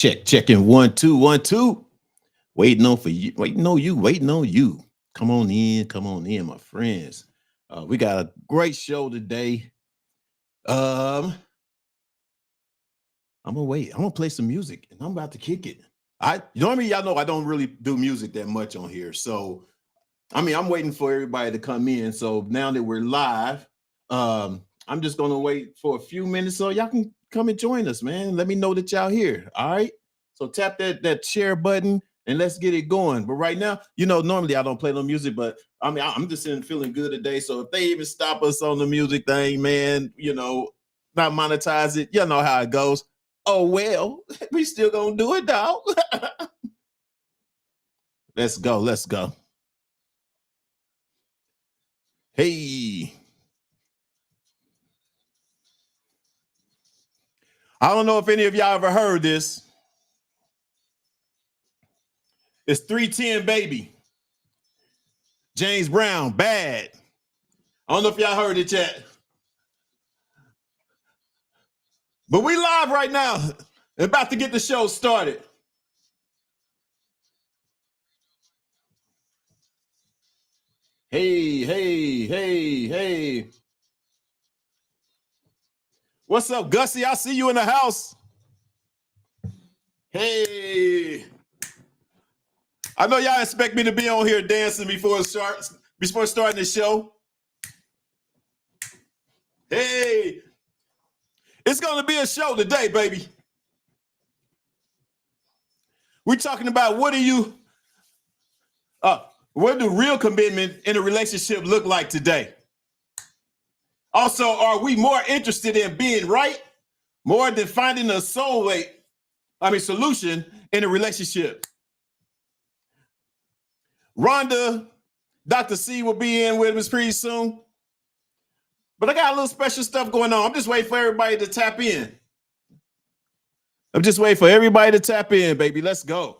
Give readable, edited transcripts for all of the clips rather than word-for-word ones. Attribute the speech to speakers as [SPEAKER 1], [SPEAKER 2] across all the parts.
[SPEAKER 1] Checking 1 2 1 2. Waiting on for you, waiting on you. Come on in, my friends. We got a great show today. Um, I'm gonna wait. I'm gonna play some music and I'm about to kick it. I normally y'all know I don't really do music that much on here. So I'm waiting for everybody to come in. So now that we're live, I'm just gonna wait for a few minutes so y'all can come and join us, man. Let me know that y'all here. All right. So tap that share button and let's get it going. But right now, normally I don't play no music, but I'm just feeling good today. So if they even stop us on the music thing, man, not monetize it, you know how it goes. Oh well, we still gonna do it, dog. Let's go. Let's go. Hey. I don't know if any of y'all ever heard this. It's 310 Baby. James Brown, Bad. I don't know if y'all heard it yet. But we live right now. About to get the show started. Hey, hey, hey, hey. What's up, Gussie? I see you in the house. Hey. I know y'all expect me to be on here dancing before starting the show. Hey. It's going to be a show today, baby. We're talking about what do real commitment in a relationship look like today? Also, are we more interested in being right more than finding a solution in a relationship? Rhonda, Dr. C will be in with us pretty soon. But I got a little special stuff going on. I'm just waiting for everybody to tap in. Baby. Let's go.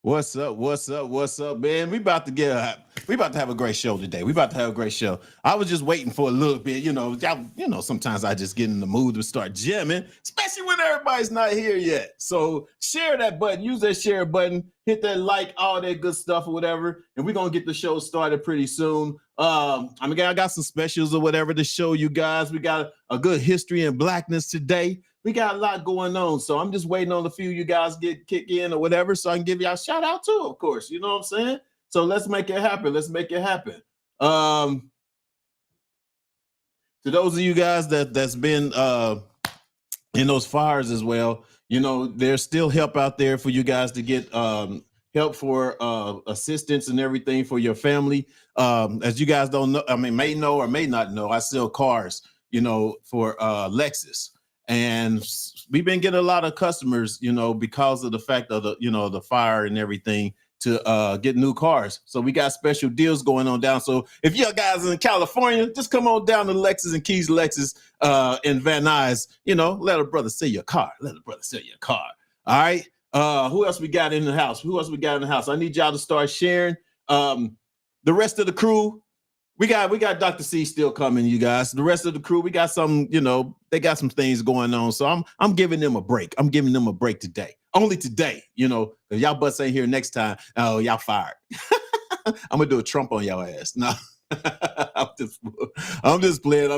[SPEAKER 1] What's up? What's up, man? We about to have a great show today. I was just waiting for a little bit, sometimes I just get in the mood to start jamming, especially when everybody's not here yet. So share that button, use that share button, hit that like, all that good stuff or whatever, and we're gonna get the show started pretty soon. I got some specials or whatever to show you guys. We got a good history and blackness today. We got a lot going on. So I'm just waiting on a few of you guys kick in or whatever so I can give y'all a shout out too, of course. You know what I'm saying? So let's make it happen. To those of you guys that's been in those fires as well, there's still help out there for you guys to get help for assistance and everything for your family. As you guys don't know, may know or may not know, I sell cars, for Lexus. And we've been getting a lot of customers, because of the fact of the fire and everything to get new cars. So we got special deals going on down. So if you guys in California, just come on down to Lexus and Keys Lexus in Van Nuys, let a brother sell your car. All right. Who else we got in the house? I need y'all to start sharing. The rest of the crew, we got Dr. C still coming, you guys. The rest of the crew, we got some, they got some things going on. So I'm giving them a break. I'm giving them a break today. Only today, because y'all butts ain't here next time. Oh, y'all fired. I'm gonna do a Trump on y'all ass. No. I'm just playing.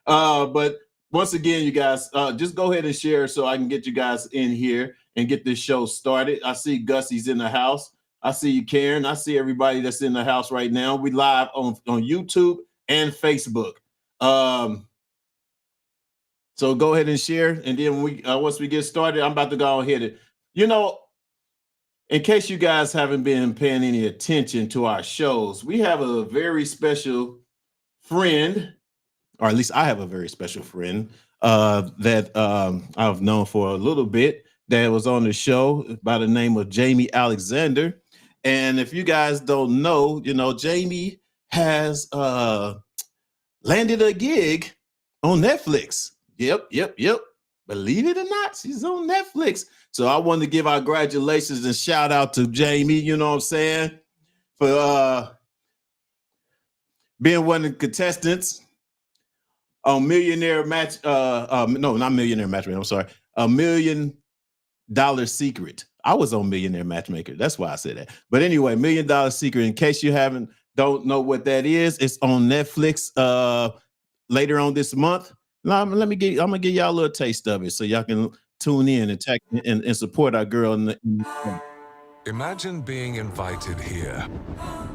[SPEAKER 1] But once again, you guys, just go ahead and share so I can get you guys in here and get this show started. I see Gussie's in the house. I see you, Karen. I see everybody that's in the house right now. We live on YouTube and Facebook. So go ahead and share. And then once we get started, I'm about to go ahead and, in case you guys haven't been paying any attention to our shows, we have a very special friend, or at least I have a very special friend that I've known for a little bit that was on the show by the name of Jamie Alexander. And if you guys don't know, Jamie has landed a gig on Netflix. Yep. Believe it or not, she's on Netflix. So I wanted to give our congratulations and shout out to Jamie, you know what I'm saying, for being one of the contestants on Millionaire Match. No, not Millionaire Matchmaker. I'm sorry. $1 Million Secret. I was on Millionaire Matchmaker. That's why I said that. But anyway, $1 Million Secret. In case you don't know what that is, it's on Netflix later on this month. Now, I'm gonna give y'all a little taste of it so y'all can tune in and support our girl in the
[SPEAKER 2] Imagine being invited here,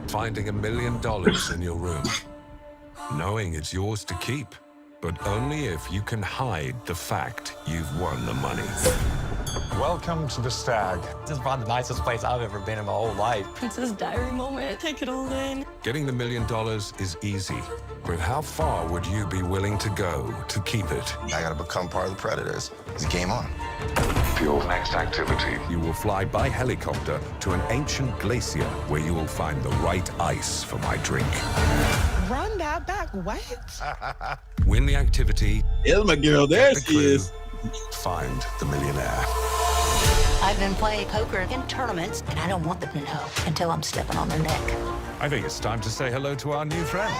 [SPEAKER 2] finding $1 million in your room, knowing it's yours to keep, but only if you can hide the fact you've won the money.
[SPEAKER 3] Welcome to the Stag.
[SPEAKER 4] This is probably the nicest place I've ever been in my whole life.
[SPEAKER 5] Princess Diary moment. Take it all in.
[SPEAKER 2] Getting the $1 million is easy, but how far would you be willing to go to keep it?
[SPEAKER 6] I gotta become part of the Predators. It's game on.
[SPEAKER 2] For your next activity, you will fly by helicopter to an ancient glacier where you will find the right ice for my drink.
[SPEAKER 7] Run that back. What?
[SPEAKER 2] Win the activity.
[SPEAKER 1] There's my girl. There she is.
[SPEAKER 2] Find the millionaire.
[SPEAKER 8] I've been playing poker in tournaments, and I don't want them to know until I'm stepping on their neck.
[SPEAKER 2] I think it's time to say hello to our new friends.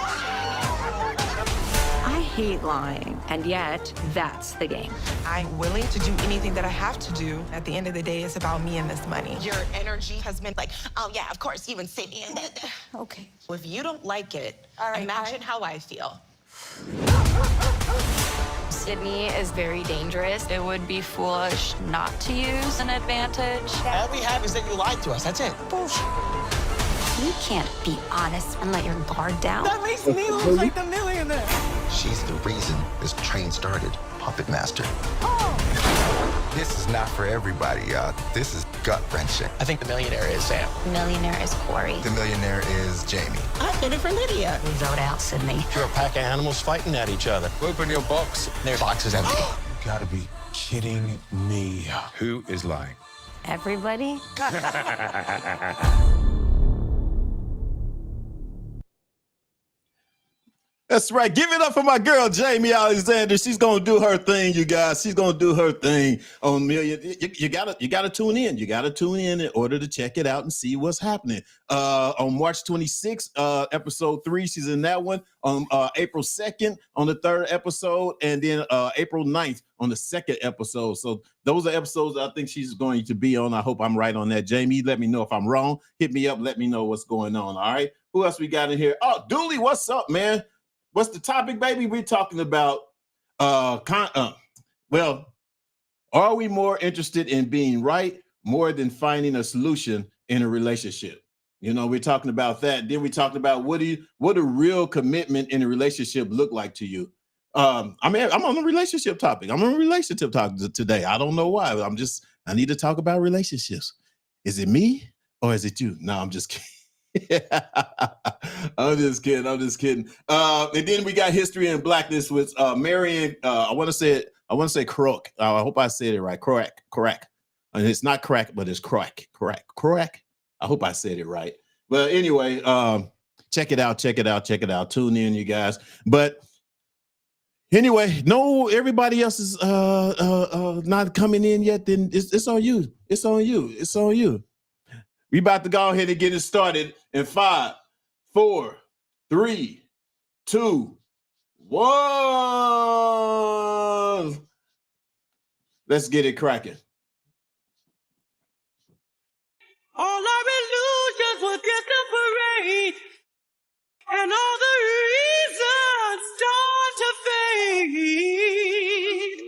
[SPEAKER 5] I hate lying, and yet that's the game.
[SPEAKER 7] I'm willing to do anything that I have to do. At the end of the day, it's about me and this money. Your energy has been like, oh yeah, of course, you and Sydney.
[SPEAKER 8] Okay.
[SPEAKER 7] Well, if you don't like it, imagine how I feel.
[SPEAKER 5] Sydney is very dangerous. It would be foolish not to use an advantage.
[SPEAKER 4] All we have is that you lied to us. That's it.
[SPEAKER 7] Bullshit.
[SPEAKER 8] You can't be honest and let your guard down.
[SPEAKER 7] That makes me look like the millionaire.
[SPEAKER 6] She's the reason this train started. Puppet Master. This is not for everybody, y'all. This is gut-wrenching.
[SPEAKER 4] I think the millionaire is Sam.
[SPEAKER 8] Millionaire is Corey.
[SPEAKER 6] The millionaire is Jamie.
[SPEAKER 7] I did it for Lydia.
[SPEAKER 8] Vote out, Sydney.
[SPEAKER 4] You're a pack of animals fighting at each other. Open your box. Their box is empty.
[SPEAKER 3] You gotta be kidding me.
[SPEAKER 2] Who is lying?
[SPEAKER 5] Everybody?
[SPEAKER 1] That's right. Give it up for my girl, Jamie Alexander. She's going to do her thing, you guys. She's going to do her thing on Million. You gotta tune in. You got to tune in order to check it out and see what's happening. On March 26th, episode 3, she's in that one. On April 2nd, on the 3rd episode. And then April 9th on the 2nd episode. So those are episodes I think she's going to be on. I hope I'm right on that. Jamie, let me know if I'm wrong. Hit me up. Let me know what's going on. All right. Who else we got in here? Oh, Dooley, what's up, man? What's the topic, baby? We're talking about, well, are we more interested in being right more than finding a solution in a relationship? We're talking about that. Then we talked about what a real commitment in a relationship look like to you. I'm on a relationship topic. I'm on a relationship topic today. I don't know why. I need to talk about relationships. Is it me or is it you? No, I'm just kidding. I'm just kidding. And then we got history and blackness with Marion. I want to say Croak. I hope I said it right. Crack. And it's not crack, but it's crack. I hope I said it right. But anyway, check it out. Tune in, you guys. But anyway, no, everybody else is not coming in yet. Then it's on you. It's on you. We about to go ahead and get it started in 5, 4, 3, 2, 1. Let's get it cracking.
[SPEAKER 9] All our illusions will disapparate, and all the reasons start to fade.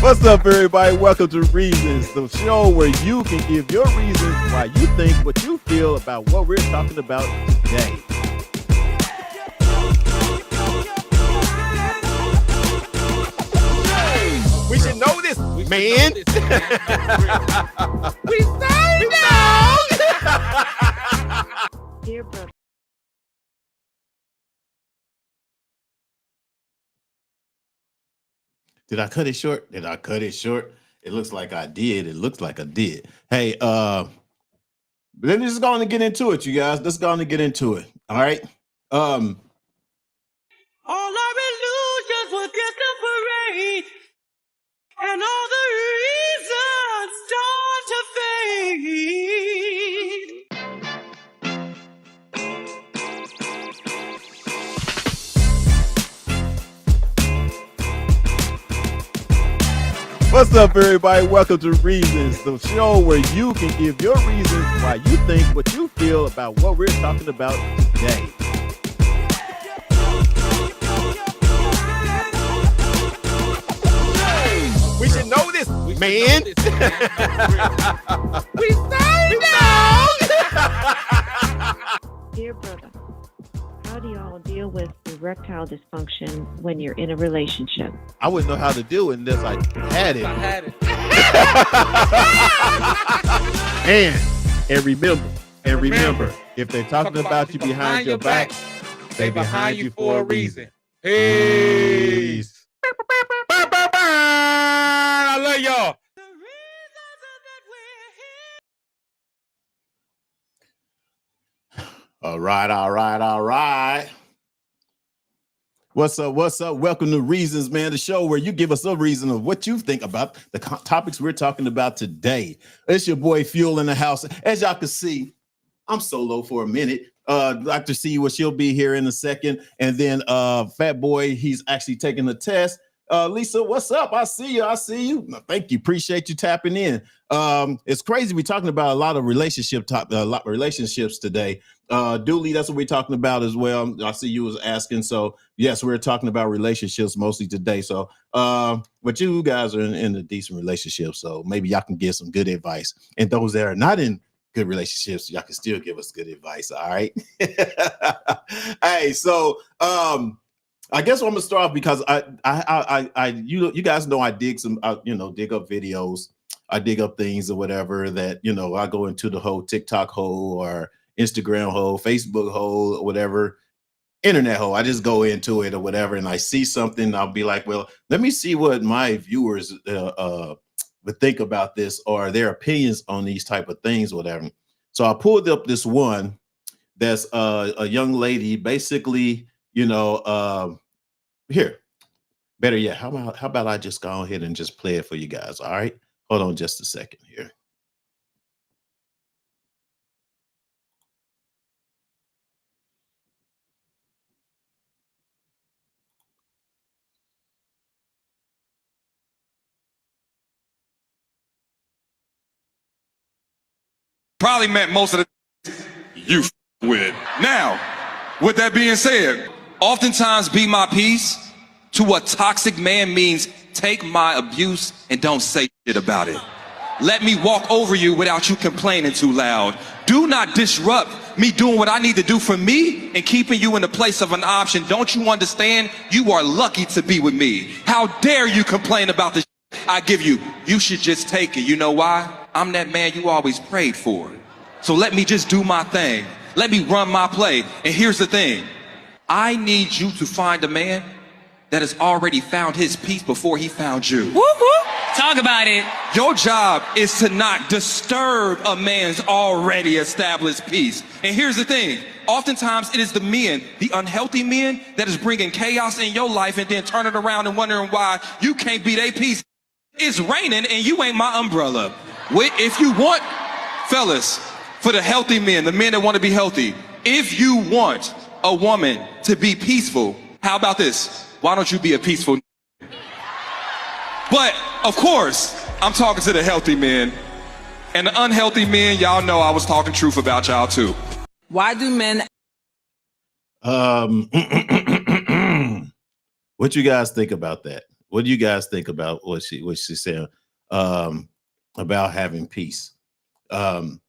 [SPEAKER 1] What's up, everybody? Welcome to Reasons, the show where you can give your reasons why you think what you feel about what we're talking about today. We should know this, man. We say no.
[SPEAKER 5] Dear brother.
[SPEAKER 1] Did I cut it short? Did I cut it short? It looks like I did. It looks like I did. Hey, let's just go on and get into it, you guys. Let's go on and get into it. All right.
[SPEAKER 9] All our illusions will disappear, and all the reasons start to fade.
[SPEAKER 1] What's up, everybody? Welcome to Reasons, the show where you can give your reasons why you think what you feel about what we're talking about today. We should know this, man. We say no.
[SPEAKER 10] Dear brother, how do y'all deal with erectile dysfunction when you're in a relationship?
[SPEAKER 1] I wouldn't know how to do it unless I had it. And remember, if they're talking about you behind your back, they behind you for a reason. Peace.
[SPEAKER 3] I love y'all.
[SPEAKER 9] The reasons that we're here.
[SPEAKER 1] All right. What's up? Welcome to Reasons, man, the show where you give us a reason of what you think about the topics we're talking about today. It's your boy Fuel in the house. As y'all can see, I'm solo for a minute. Dr. C, well, she'll be here in a second. And then Fat Boy, he's actually taking the test. Lisa, what's up? I see you. Thank you. Appreciate you tapping in. It's crazy. We're talking about a lot of relationships today. Dooley, that's what we're talking about as well. I see you was asking. So yes, we're talking about relationships mostly today. So, but you guys are in a decent relationship. So maybe y'all can give some good advice. And those that are not in good relationships, y'all can still give us good advice. All right. Hey, so, I guess I'm gonna start off because you guys know I dig some, dig up videos. I dig up things or whatever that, I go into the whole TikTok hole or Instagram hole, Facebook hole, or whatever, internet hole. I just go into it or whatever, and I see something. I'll be like, well, let me see what my viewers would think about this or their opinions on these type of things, whatever. So I pulled up this one that's a young lady, basically. Here, better yet, how about I just go ahead and just play it for you guys? All right, hold on just a second here.
[SPEAKER 11] Probably meant most of the you with. Now, with that being said, oftentimes be my peace to a toxic man means take my abuse and don't say shit about it. Let me walk over you without you complaining too loud. Do not disrupt me doing what I need to do for me and keeping you in the place of an option. Don't you understand? You are lucky to be with me. How dare you complain about the shit I give you? You should just take it. You know why? I'm that man you always prayed for. So let me just do my thing. Let me run my play. And here's the thing. I need you to find a man that has already found his peace before he found you.
[SPEAKER 9] Woo-hoo. Talk about it.
[SPEAKER 11] Your job is to not disturb a man's already established peace. And here's the thing. Oftentimes it is the men, the unhealthy men, that is bringing chaos in your life and then turning around and wondering why you can't be their peace. It's raining and you ain't my umbrella. If you want, fellas, for the healthy men, the men that want to be healthy, if you want a woman to be peaceful, how about this? Why don't you be a peaceful? But of course, I'm talking to the healthy men, and the unhealthy men, y'all know I was talking truth about y'all too.
[SPEAKER 9] Why do men?
[SPEAKER 1] What you guys think about that? What do you guys think about what she said about having peace? And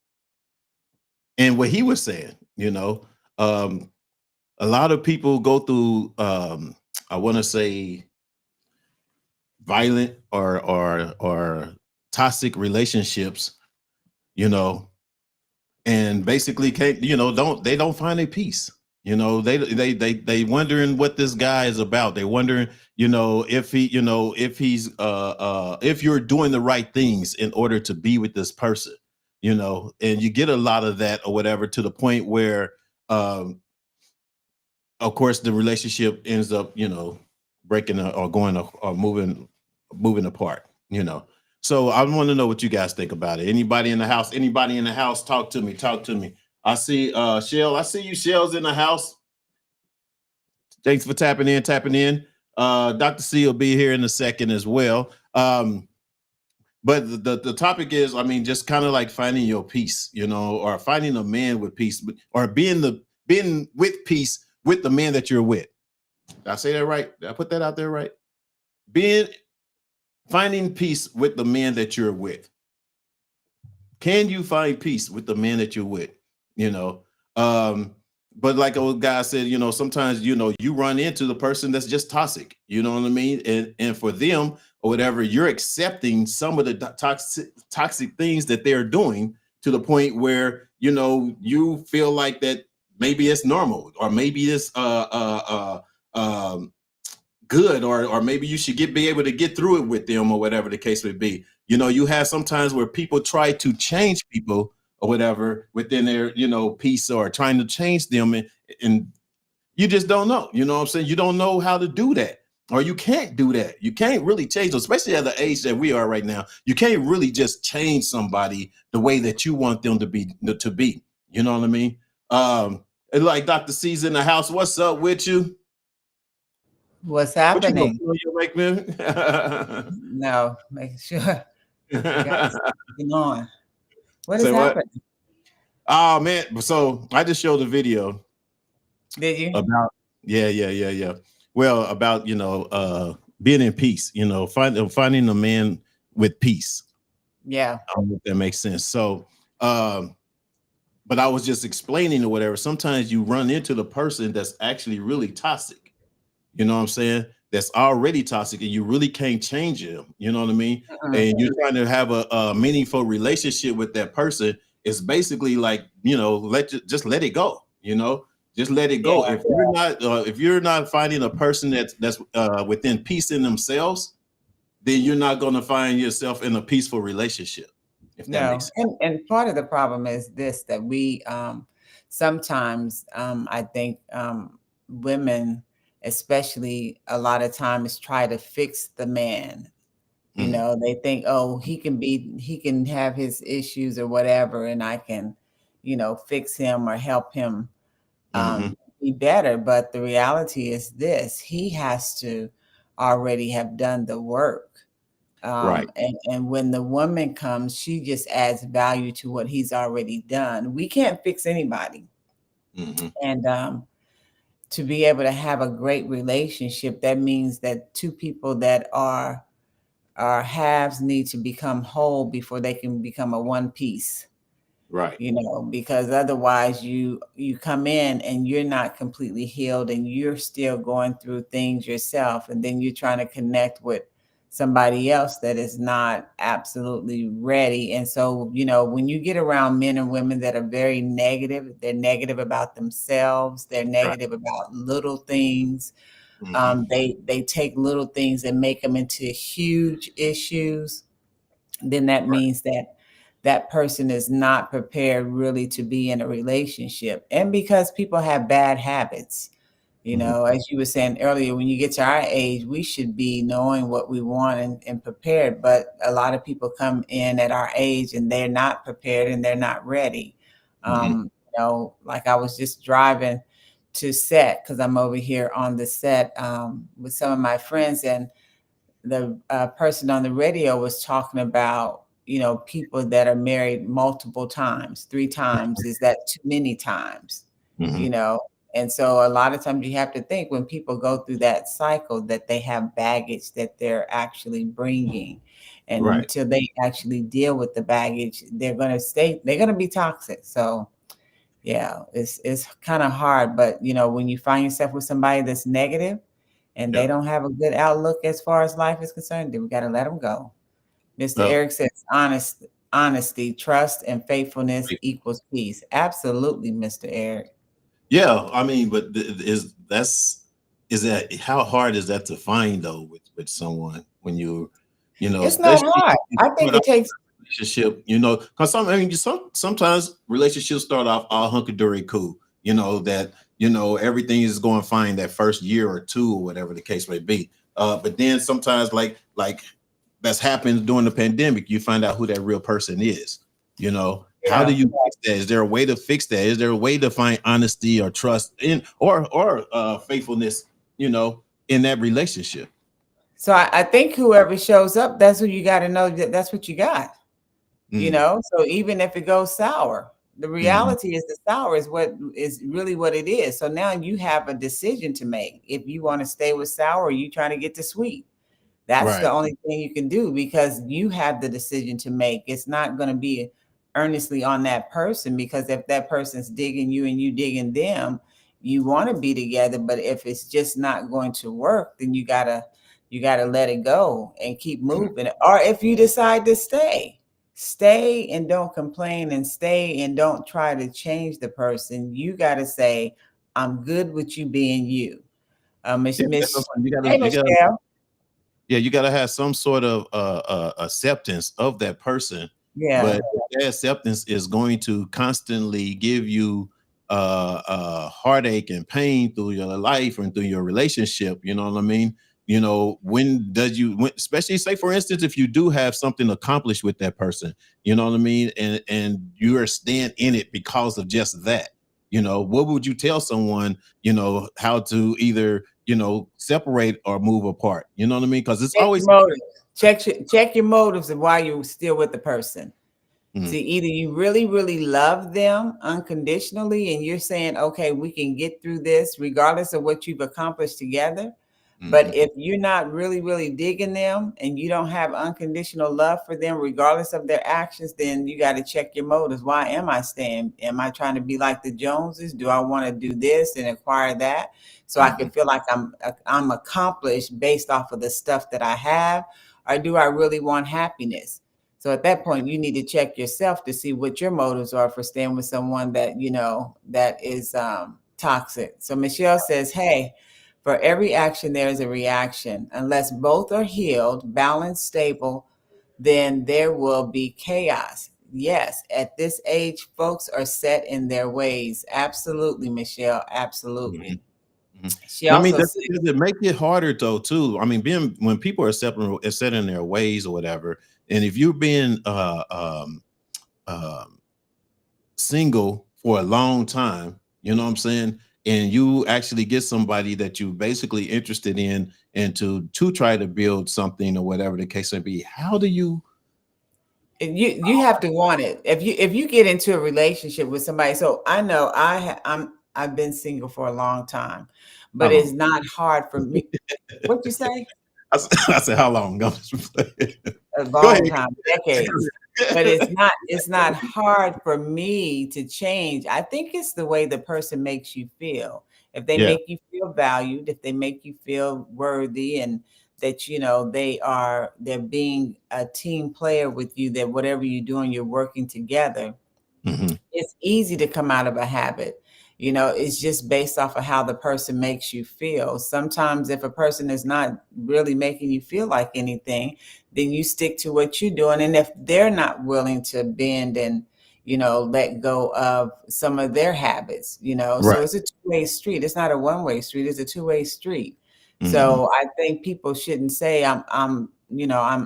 [SPEAKER 1] what he was saying, a lot of people go through, I want to say, violent or toxic relationships, and basically can't, they don't find a peace, You know, they wondering what this guy is about. They wondering, if he's if you're doing the right things in order to be with this person, and you get a lot of that or whatever, to the point where of course the relationship ends up, breaking or going or moving apart, So I want to know what you guys think about it. Anybody in the house, talk to me. I see Shell. I see you, Shell's in the house. Thanks for tapping in. Dr. C will be here in a second as well. But the topic is, just kind of like finding your peace, or finding a man with peace, or being with peace with the man that you're with. Did I say that right? Did I put that out there right? Finding peace with the man that you're with. Can you find peace with the man that you're with? But like old guy said, sometimes, you run into the person that's just toxic, you know what I mean? And for them or whatever, you're accepting some of the toxic things that they're doing, to the point where, you feel like that maybe it's normal, or maybe it's good, or maybe you should be able to get through it with them, or whatever the case may be. You have sometimes where people try to change people or whatever within their, peace, or trying to change them, and you just don't know, what I'm saying? You don't know how to do that, or you can't do that. You can't really change them, especially at the age that we are right now. You can't really just change somebody the way that you want them to be, you know what I mean? And like Dr. C's in the house. What's up with you?
[SPEAKER 12] What's happening?
[SPEAKER 1] What you make, man?
[SPEAKER 12] No, make sure you guys get on. What is
[SPEAKER 1] Say
[SPEAKER 12] happening?
[SPEAKER 1] Oh man, so I just showed a video.
[SPEAKER 12] Did you?
[SPEAKER 1] About yeah. Well, about being in peace, finding a man with peace.
[SPEAKER 12] Yeah.
[SPEAKER 1] I don't know if that makes sense. So but I was just explaining or whatever. Sometimes you run into the person that's actually really toxic. You know what I'm saying? That's already toxic, and you really can't change him. You know what I mean? And you're trying to have a meaningful relationship with that person. It's basically like, just let it go. Just let it go.
[SPEAKER 12] Yeah.
[SPEAKER 1] If you're not finding a person that's within peace in themselves, then you're not going to find yourself in a peaceful relationship. If that makes sense.
[SPEAKER 12] And part of the problem is this, that we sometimes I think women especially a lot of times try to fix the man. They think, oh, he can have his issues or whatever, and I can, fix him or help him be better. But the reality is this: he has to already have done the work.
[SPEAKER 1] Right.
[SPEAKER 12] And when the woman comes, she just adds value to what he's already done. We can't fix anybody. And to be able to have a great relationship, that means that two people that are halves need to become whole before they can become a one piece.
[SPEAKER 1] Right.
[SPEAKER 12] Because otherwise you come in and you're not completely healed, and you're still going through things yourself, and then you're trying to connect with somebody else that is not absolutely ready. And so, when you get around men and women that are very negative, they're negative about themselves, they're negative about little things. They take little things and make them into huge issues. Then that means that person is not prepared really to be in a relationship. And because people have bad habits, as you were saying earlier, when you get to our age, we should be knowing what we want and prepared. But a lot of people come in at our age and they're not prepared and they're not ready. Like I was just driving to set, because I'm over here on the set with some of my friends, and the person on the radio was talking about, people that are married multiple times, 3 times. Is that too many times? And so a lot of times you have to think, when people go through that cycle, that they have baggage that they're actually bringing. And until they actually deal with the baggage, they're going to be toxic. So yeah, it's kind of hard. But, when you find yourself with somebody that's negative and they don't have a good outlook as far as life is concerned, then we got to let them go. Mr. Eric says honesty, trust, and faithfulness equals peace. Absolutely, Mr. Eric.
[SPEAKER 1] Yeah, I mean, but is that how hard is that to find though with someone when you know,
[SPEAKER 12] It's not
[SPEAKER 1] especially
[SPEAKER 12] hard.
[SPEAKER 1] if
[SPEAKER 12] I
[SPEAKER 1] you
[SPEAKER 12] think
[SPEAKER 1] start
[SPEAKER 12] it
[SPEAKER 1] off
[SPEAKER 12] takes.
[SPEAKER 1] a relationship, you know, because sometimes relationships start off all hunky dory cool, you know, that you know everything is going fine that first year or two or whatever the case may be. But then sometimes like that's happened during the pandemic, you find out who that real person is. You know, how do
[SPEAKER 12] Yeah.
[SPEAKER 1] you fix that? Is there a way to fix that? Is there a way to find honesty or trust in or faithfulness, you know, in that relationship?
[SPEAKER 12] So I think whoever shows up, that's who you got to know that that's what you got. You
[SPEAKER 1] Mm,
[SPEAKER 12] know, so even if it goes sour, the
[SPEAKER 1] mhm.
[SPEAKER 12] reality is the sour is what is really what it is. So now you have a decision to make if you want to stay with sour or you trying to get to sweet. That's the
[SPEAKER 1] Right.
[SPEAKER 12] only thing you can do because you have the decision to make. It's not going to be earnestly on that person because if that person's digging you and you digging them, you want to be together. But if it's just not going to work, then you gotta let it go and keep
[SPEAKER 1] Mhm.
[SPEAKER 12] moving. Or if you decide to stay, stay and don't complain and stay and don't try to change the person. You gotta say, I'm good with you being you.
[SPEAKER 1] Yeah, that's what I'm saying.
[SPEAKER 12] Hey
[SPEAKER 1] You gotta
[SPEAKER 12] Michelle.
[SPEAKER 1] yeah, you gotta have some sort of acceptance of that person.
[SPEAKER 12] Yeah.
[SPEAKER 1] But if that acceptance is going to constantly give you heartache and pain through your life and through your relationship, you know what I mean? You know, especially say for instance, if you do have something accomplished with that person, you know what I mean, and you are staying in it because of just that, you know, what would you tell someone, you know, how to either, you know, separate or move apart? You know what I mean? Because it's
[SPEAKER 12] Check your
[SPEAKER 1] always
[SPEAKER 12] motives. Check your motives of why you're still with the person.
[SPEAKER 1] Mhm,
[SPEAKER 12] See, either you really, really love them unconditionally, and you're saying, okay, we can get through this regardless of what you've accomplished together. But
[SPEAKER 1] mhm,
[SPEAKER 12] if you're not really, really digging them and you don't have unconditional love for them, regardless of their actions, then you got to check your motives. Why am I staying? Am I trying to be like the Joneses? Do I want to do this and acquire that so I can
[SPEAKER 1] mhm.
[SPEAKER 12] feel like I'm accomplished based off of the stuff that I have? Or do I really want happiness? So at that point, you need to check yourself to see what your motives are for staying with someone that you know that is toxic. So Michelle says, "Hey, for every action there is a reaction. Unless both are healed, balanced, stable, then there will be chaos." Yes, at this age, folks are set in their ways. Absolutely, Michelle. Absolutely.
[SPEAKER 1] Mhm, mhm.
[SPEAKER 12] She
[SPEAKER 1] I mean,
[SPEAKER 12] also
[SPEAKER 1] does
[SPEAKER 12] said,
[SPEAKER 1] it make it harder though too? I mean, being when people are set in their ways or whatever, and if you're being um single for a long time, you know what I'm saying? And you actually get somebody that you basically interested in and to try to build something or whatever the case may be. How do you
[SPEAKER 12] you have to want it. If you get into a relationship with somebody, so I know I've been single for a long time,
[SPEAKER 1] how
[SPEAKER 12] but it's
[SPEAKER 1] long?
[SPEAKER 12] not hard for me. What you say?
[SPEAKER 1] I said how long? I'm just playing.
[SPEAKER 12] A
[SPEAKER 1] Go ahead.
[SPEAKER 12] long time, decades. But it's not hard for me to change. I think it's the way the person makes you feel. If they
[SPEAKER 1] Yeah.
[SPEAKER 12] make you feel valued, if they make you feel worthy and that you know they're being a team player with you, that whatever you're doing, you're working together.
[SPEAKER 1] Mhm.
[SPEAKER 12] It's easy to come out of a habit. You know, it's just based off of how the person makes you feel. Sometimes, if a person is not really making you feel like anything, then you stick to what you're doing. And if they're not willing to bend and, you know, let go of some of their habits, you know, so
[SPEAKER 1] Right.
[SPEAKER 12] it's a two-way street. It's not a one-way street, it's a two-way street.
[SPEAKER 1] Mhm.
[SPEAKER 12] So I think people shouldn't say I'm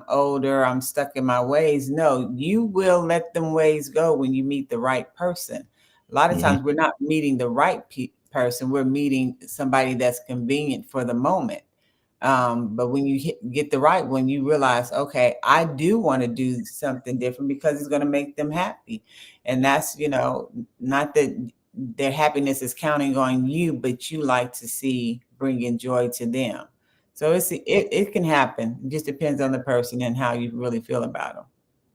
[SPEAKER 12] older, I'm stuck in my ways. No, you will let them ways go when you meet the right person. A lot of
[SPEAKER 1] Mhm.
[SPEAKER 12] times we're not meeting the right person, we're meeting somebody that's convenient for the moment. But when you get the right one, you realize, okay, I do want to do something different because it's going to make them happy. And that's, not that their happiness is counting on you, but you like to see bringing joy to them. So it can happen. It just depends on the person and how you really feel about them.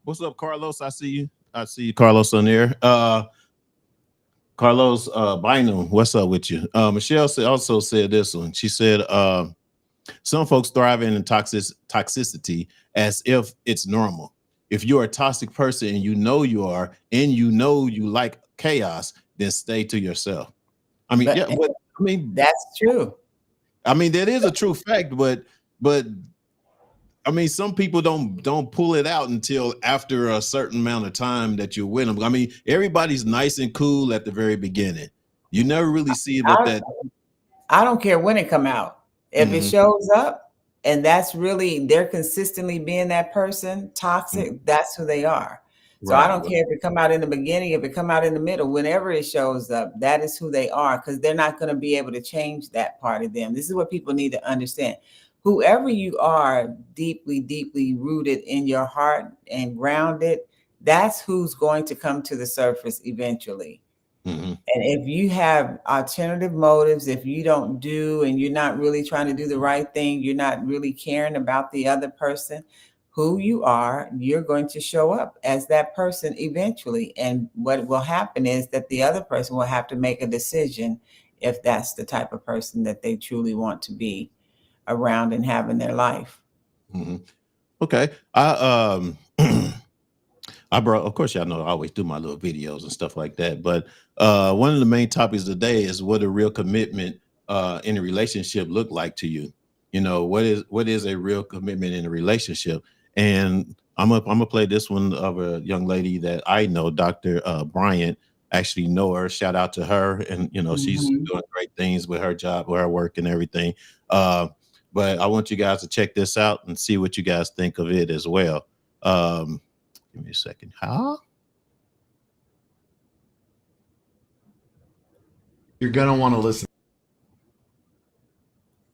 [SPEAKER 1] What's up, Carlos? I see you. I see you, Carlos, on there. Carlos Bynum, what's up with you? Michelle also said this one. She said, some folks thrive in toxicity as if it's normal. If you're a toxic person and you know you are, and you know you like chaos, then stay to yourself. I mean,
[SPEAKER 12] But
[SPEAKER 1] yeah, but I mean,
[SPEAKER 12] that's true.
[SPEAKER 1] I mean, that is a true fact, but I mean, some people don't pull it out until after a certain amount of time that you're with them. I mean, everybody's nice and cool at the very beginning. You never really see what that.
[SPEAKER 12] I don't care when it come out. If it
[SPEAKER 1] Mhm.
[SPEAKER 12] shows up and that's really they're consistently being that person, toxic, that's who they are. So I
[SPEAKER 1] Right,
[SPEAKER 12] don't
[SPEAKER 1] right.
[SPEAKER 12] care if it come out in the beginning, if it come out in the middle, whenever it shows up, that is who they are because they're not going to be able to change that part of them. This is what people need to understand. Whoever you are, deeply, deeply rooted in your heart and grounded, that's who's going to come to the surface eventually.
[SPEAKER 1] Mhm.
[SPEAKER 12] And if you have alternative motives, if you don't do and you're not really trying to do the right thing, you're not really caring about the other person, who you are, you're going to show up as that person eventually. And what will happen is that the other person will have to make a decision if that's the type of person that they truly want to be around and have in their life.
[SPEAKER 1] Mhm. Okay. I brought, of course, y'all know I always do my little videos and stuff like that. But one of the main topics today is what a real commitment in a relationship look like to you. You know, what is a real commitment in a relationship? And I'm gonna play this one of a young lady that I know, Dr. Bryant. Actually know her. Shout out to her, and you know she's
[SPEAKER 12] Mhm.
[SPEAKER 1] doing great things with her job, with her work, and everything. But I want you guys to check this out and see what you guys think of it as well. Give me a second. How?
[SPEAKER 13] You're going to want to listen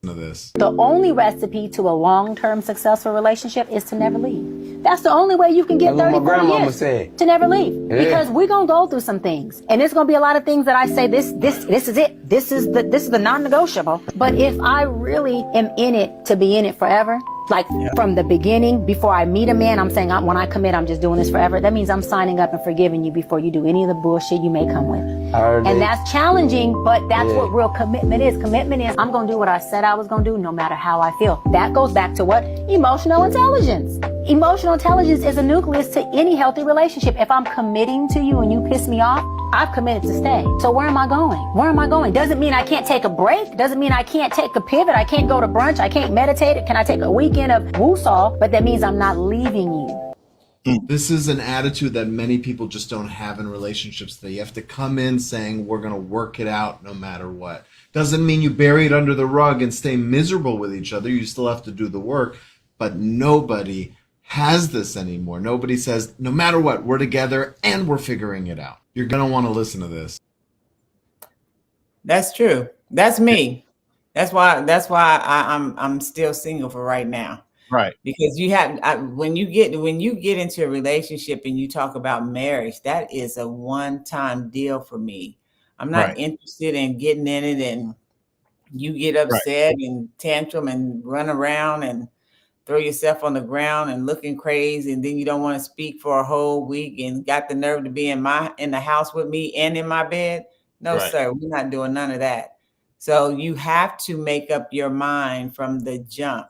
[SPEAKER 13] to this.
[SPEAKER 8] The only recipe to a long-term successful relationship is to never leave. That's the only way you can get
[SPEAKER 3] That's what
[SPEAKER 8] 30,
[SPEAKER 3] my
[SPEAKER 8] 40
[SPEAKER 3] grandmama
[SPEAKER 8] years
[SPEAKER 3] said.
[SPEAKER 8] to never leave.
[SPEAKER 3] Yeah.
[SPEAKER 8] Because we're going to go through some things. And there's going to be a lot of things that I say, this is it. This is the non-negotiable. But if I really am in it to be in it forever, like from the beginning, before I meet a man, I'm saying when I commit, I'm just doing this forever. That means I'm signing up and forgiving you before you do any of the bullshit you may come with. And that's challenging, but that's what real commitment is. Commitment is I'm going to do what I said I was going to do no matter how I feel. That goes back to what? Emotional intelligence. Emotional intelligence is a nucleus to any healthy relationship. If I'm committing to you and you piss me off, I've committed to stay. So where am I going? Where am I going? Doesn't mean I can't take a break. Doesn't mean I can't take a pivot. I can't go to brunch. I can't meditate. Can I take a weekend of woosah? But that means I'm not leaving you.
[SPEAKER 13] This is an attitude that many people just don't have in relationships. That you have to come in saying, we're going to work it out no matter what. Doesn't mean you bury it under the rug and stay miserable with each other. You still have to do the work. But nobody has this anymore. Nobody says, no matter what, we're together and we're figuring it out. You're going to want to listen to this.
[SPEAKER 12] That's true. That's me. That's why I'm still single for right now.
[SPEAKER 1] Right.
[SPEAKER 12] Because you have when you get into a relationship and you talk about marriage, that is a one-time deal for me. I'm not interested in getting in it and you get upset and tantrum and run around and throw yourself on the ground and looking crazy, and then you don't want to speak for a whole week and got the nerve to be in the house with me and in my bed. No, sir, we're not doing none of that. So you have to make up your mind from the jump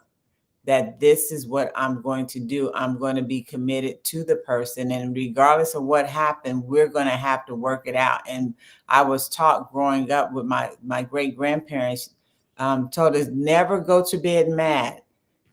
[SPEAKER 12] that this is what I'm going to do. I'm going to be committed to the person. And regardless of what happened, we're going to have to work it out. And I was taught growing up with my great grandparents, told us never go to bed mad.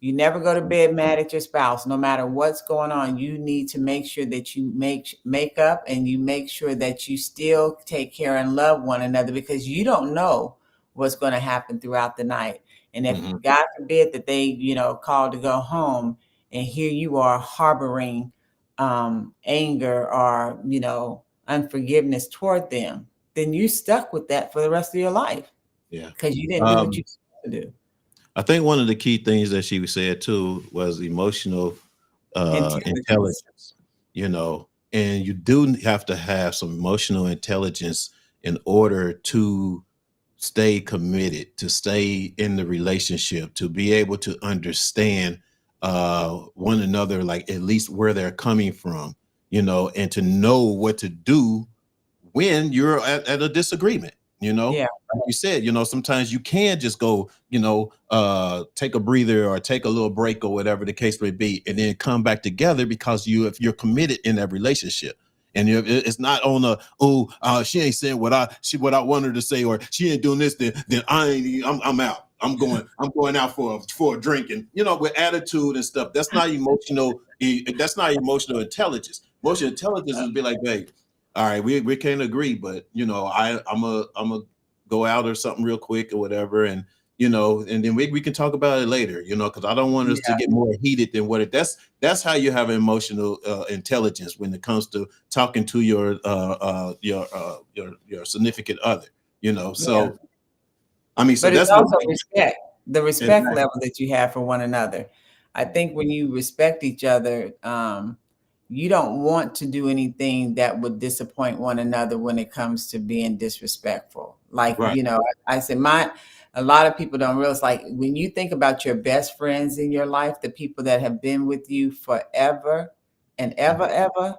[SPEAKER 12] You never go to bed mad at your spouse. No matter what's going on, you need to make sure that you make up and you make sure that you still take care and love one another, because you don't know what's going to happen throughout the night. And if God forbid that they, called to go home and here you are harboring anger or, unforgiveness toward them, then you're stuck with that for the rest of your life.
[SPEAKER 1] Yeah.
[SPEAKER 12] Because you didn't do what you supposed to do.
[SPEAKER 1] I think one of the key things that she said too was emotional intelligence, and you do have to have some emotional intelligence in order to stay committed, to stay in the relationship, to be able to understand one another, like at least where they're coming from, and to know what to do when you're at a disagreement.
[SPEAKER 12] Yeah.
[SPEAKER 1] Like you said, sometimes you can just go, take a breather or take a little break or whatever the case may be, and then come back together because if you're committed in that relationship. And if it's not on she ain't saying what I want her to say, or she ain't doing this, then I'm out. I'm going out for a drink, and with attitude and stuff. That's not emotional. That's not emotional intelligence. Emotional intelligence is be like, hey, all right, we can't agree, but I'm a go out or something real quick or whatever, and and then we can talk about it later, because I don't want us to get more heated than what it. That's how you have emotional intelligence when it comes to talking to your significant other, So, I mean, so
[SPEAKER 12] but
[SPEAKER 1] that's
[SPEAKER 12] it's also respect, the respect level that you have for one another. I think when you respect each other, you don't want to do anything that would disappoint one another when it comes to being disrespectful. Like, I said, a lot of people don't realize, like, when you think about your best friends in your life, the people that have been with you forever and ever,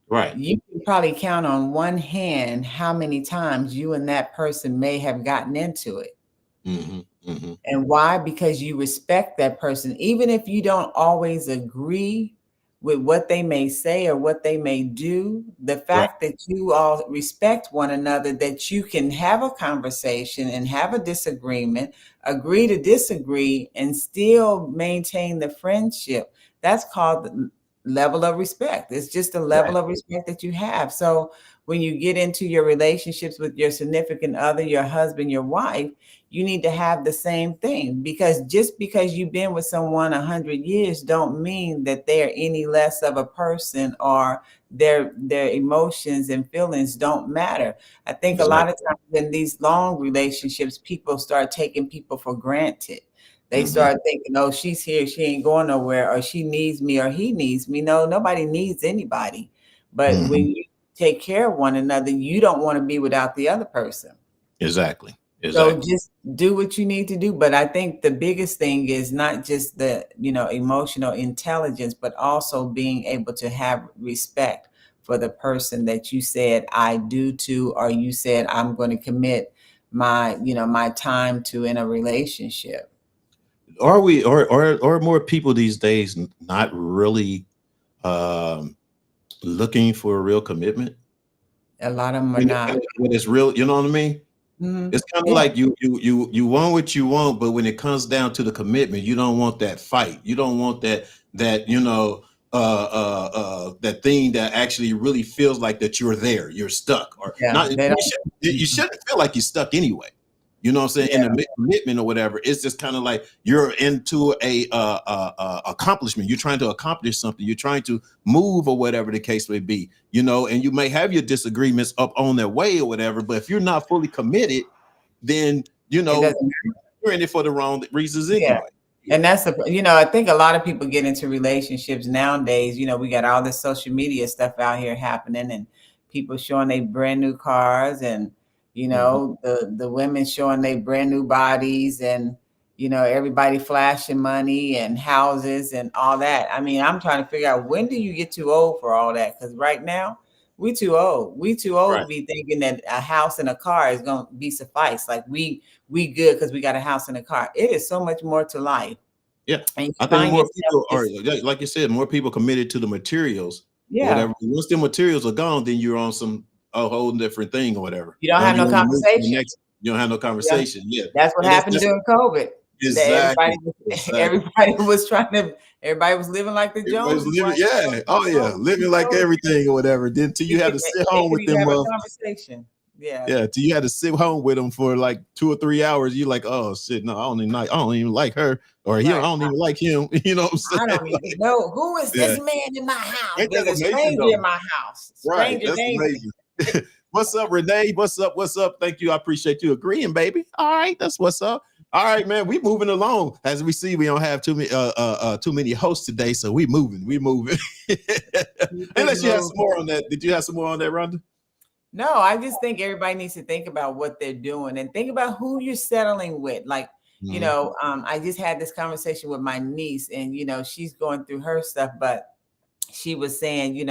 [SPEAKER 1] right,
[SPEAKER 12] you can probably count on one hand how many times you and that person may have gotten into it. And why? Because you respect that person, even if you don't always agree with what they may say or what they may do. The fact that you all respect one another, that you can have a conversation and have a disagreement, agree to disagree, and still maintain the friendship. That's called the level of respect. It's just a level of respect that you have. So when you get into your relationships with your significant other, your husband, your wife, you need to have the same thing, because just because you've been with someone 100 years don't mean that they're any less of a person, or their emotions and feelings don't matter. I think a lot of times in these long relationships, people start taking people for granted. They start thinking, oh, she's here, she ain't going nowhere, or she needs me, or he needs me. No, nobody needs anybody. But when you take care of one another, you don't want to be without the other person.
[SPEAKER 1] Exactly.
[SPEAKER 12] So just do what you need to do. But I think the biggest thing is not just the, emotional intelligence, but also being able to have respect for the person that you said I do to, or you said I'm going to commit my, my time to in a relationship.
[SPEAKER 1] Are we, or more people these days not really looking for a real commitment?
[SPEAKER 12] A lot of them are not.
[SPEAKER 1] When it's real, you know what I mean? It's kind of like you want what you want, but when it comes down to the commitment, you don't want that fight. You don't want that that thing that actually really feels like that you're there, you're stuck, or not. You shouldn't feel like you're stuck anyway. You know what I'm saying? In a commitment or whatever, it's just kind of like you're into a accomplishment. You're trying to accomplish something. You're trying to move, or whatever the case may be. And you may have your disagreements up on their way or whatever. But if you're not fully committed, then you're in it for the wrong reasons anyway.
[SPEAKER 12] And that's I think a lot of people get into relationships nowadays. We got all this social media stuff out here happening, and people showing they brand new cars, and the women showing their brand new bodies, and everybody flashing money and houses and all that. I mean, I'm trying to figure out, when do you get too old for all that? Because right now we too old. We too old to be thinking that a house and a car is going to be suffice. Like we good because we got a house and a car. It is so much more to life.
[SPEAKER 1] Yeah, I think more people are, like you said, more people committed to the materials.
[SPEAKER 12] Yeah.
[SPEAKER 1] Whatever. Once the materials are gone, then you're on a whole different thing or whatever.
[SPEAKER 12] You don't have no conversation.
[SPEAKER 1] You don't have no conversation. Yeah.
[SPEAKER 12] That's what happened during COVID.
[SPEAKER 1] Exactly.
[SPEAKER 12] Everybody was living like the Joneses.
[SPEAKER 1] Living like everything or whatever. Then till you had to sit home with them.
[SPEAKER 12] Conversation.
[SPEAKER 1] Yeah. Till you had to sit home with them for like 2 or 3 hours. You're like, oh shit, no, I don't even like her, or I don't even like him. You know what I'm saying?
[SPEAKER 12] I don't even know who is this man in my house. There's a stranger in my house.
[SPEAKER 1] Right. That's amazing. What's up, Renee? What's up? Thank you. I appreciate you agreeing, baby. All right, that's what's up. All right, man. We moving along. As we see, we don't have too many hosts today, so we moving. Unless you have some more on that. Did you have some more on that, Rhonda?
[SPEAKER 12] No, I just think everybody needs to think about what they're doing and think about who you're settling with. Like, I just had this conversation with my niece, and she's going through her stuff, but she was saying,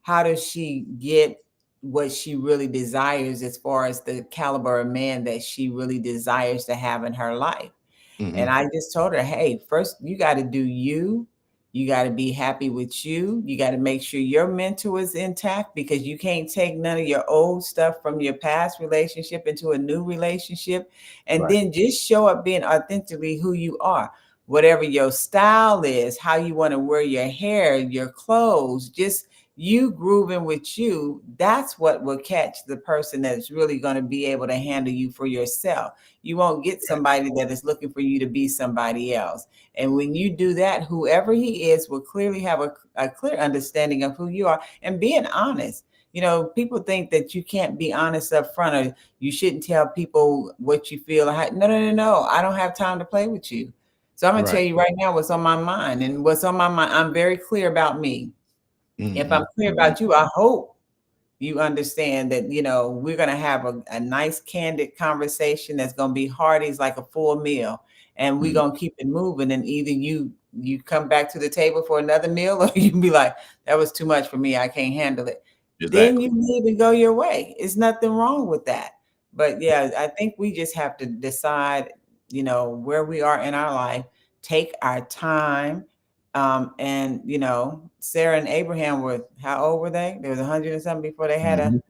[SPEAKER 12] how does she get what she really desires as far as the caliber of man that she really desires to have in her life. And I just told her, hey, first you got to do you. You got to be happy with you. You got to make sure your mental is intact, because you can't take none of your old stuff from your past relationship into a new relationship. And
[SPEAKER 1] Right.
[SPEAKER 12] then just show up being authentically who you are. Whatever your style is, how you want to wear your hair, your clothes, just you grooving with you, that's what will catch the person that's really going to be able to handle you for yourself. You won't get somebody that is looking for you to be somebody else. And when you do that, whoever he is will clearly have a clear understanding of who you are and being honest. You know, people think that you can't be honest up front, or you shouldn't tell people what you feel. No. I don't have time to play with you. So I'm going to tell
[SPEAKER 1] Right.
[SPEAKER 12] you right now what's on my mind. And what's on my mind, I'm very clear about me. If I'm clear about you, I hope you understand that, you know, we're going to have a nice, candid conversation that's going to be hearty. It's like a full meal. And we're going to keep it moving. And either you come back to the table for another meal, or you can be like, that was too much for me. I can't handle it. Then you leave and go your way. It's nothing wrong with that. But yeah, I think we just have to decide, you know, where we are in our life, take our time. And you know, Sarah and Abraham were, how old were they? They was 100 and something before they had a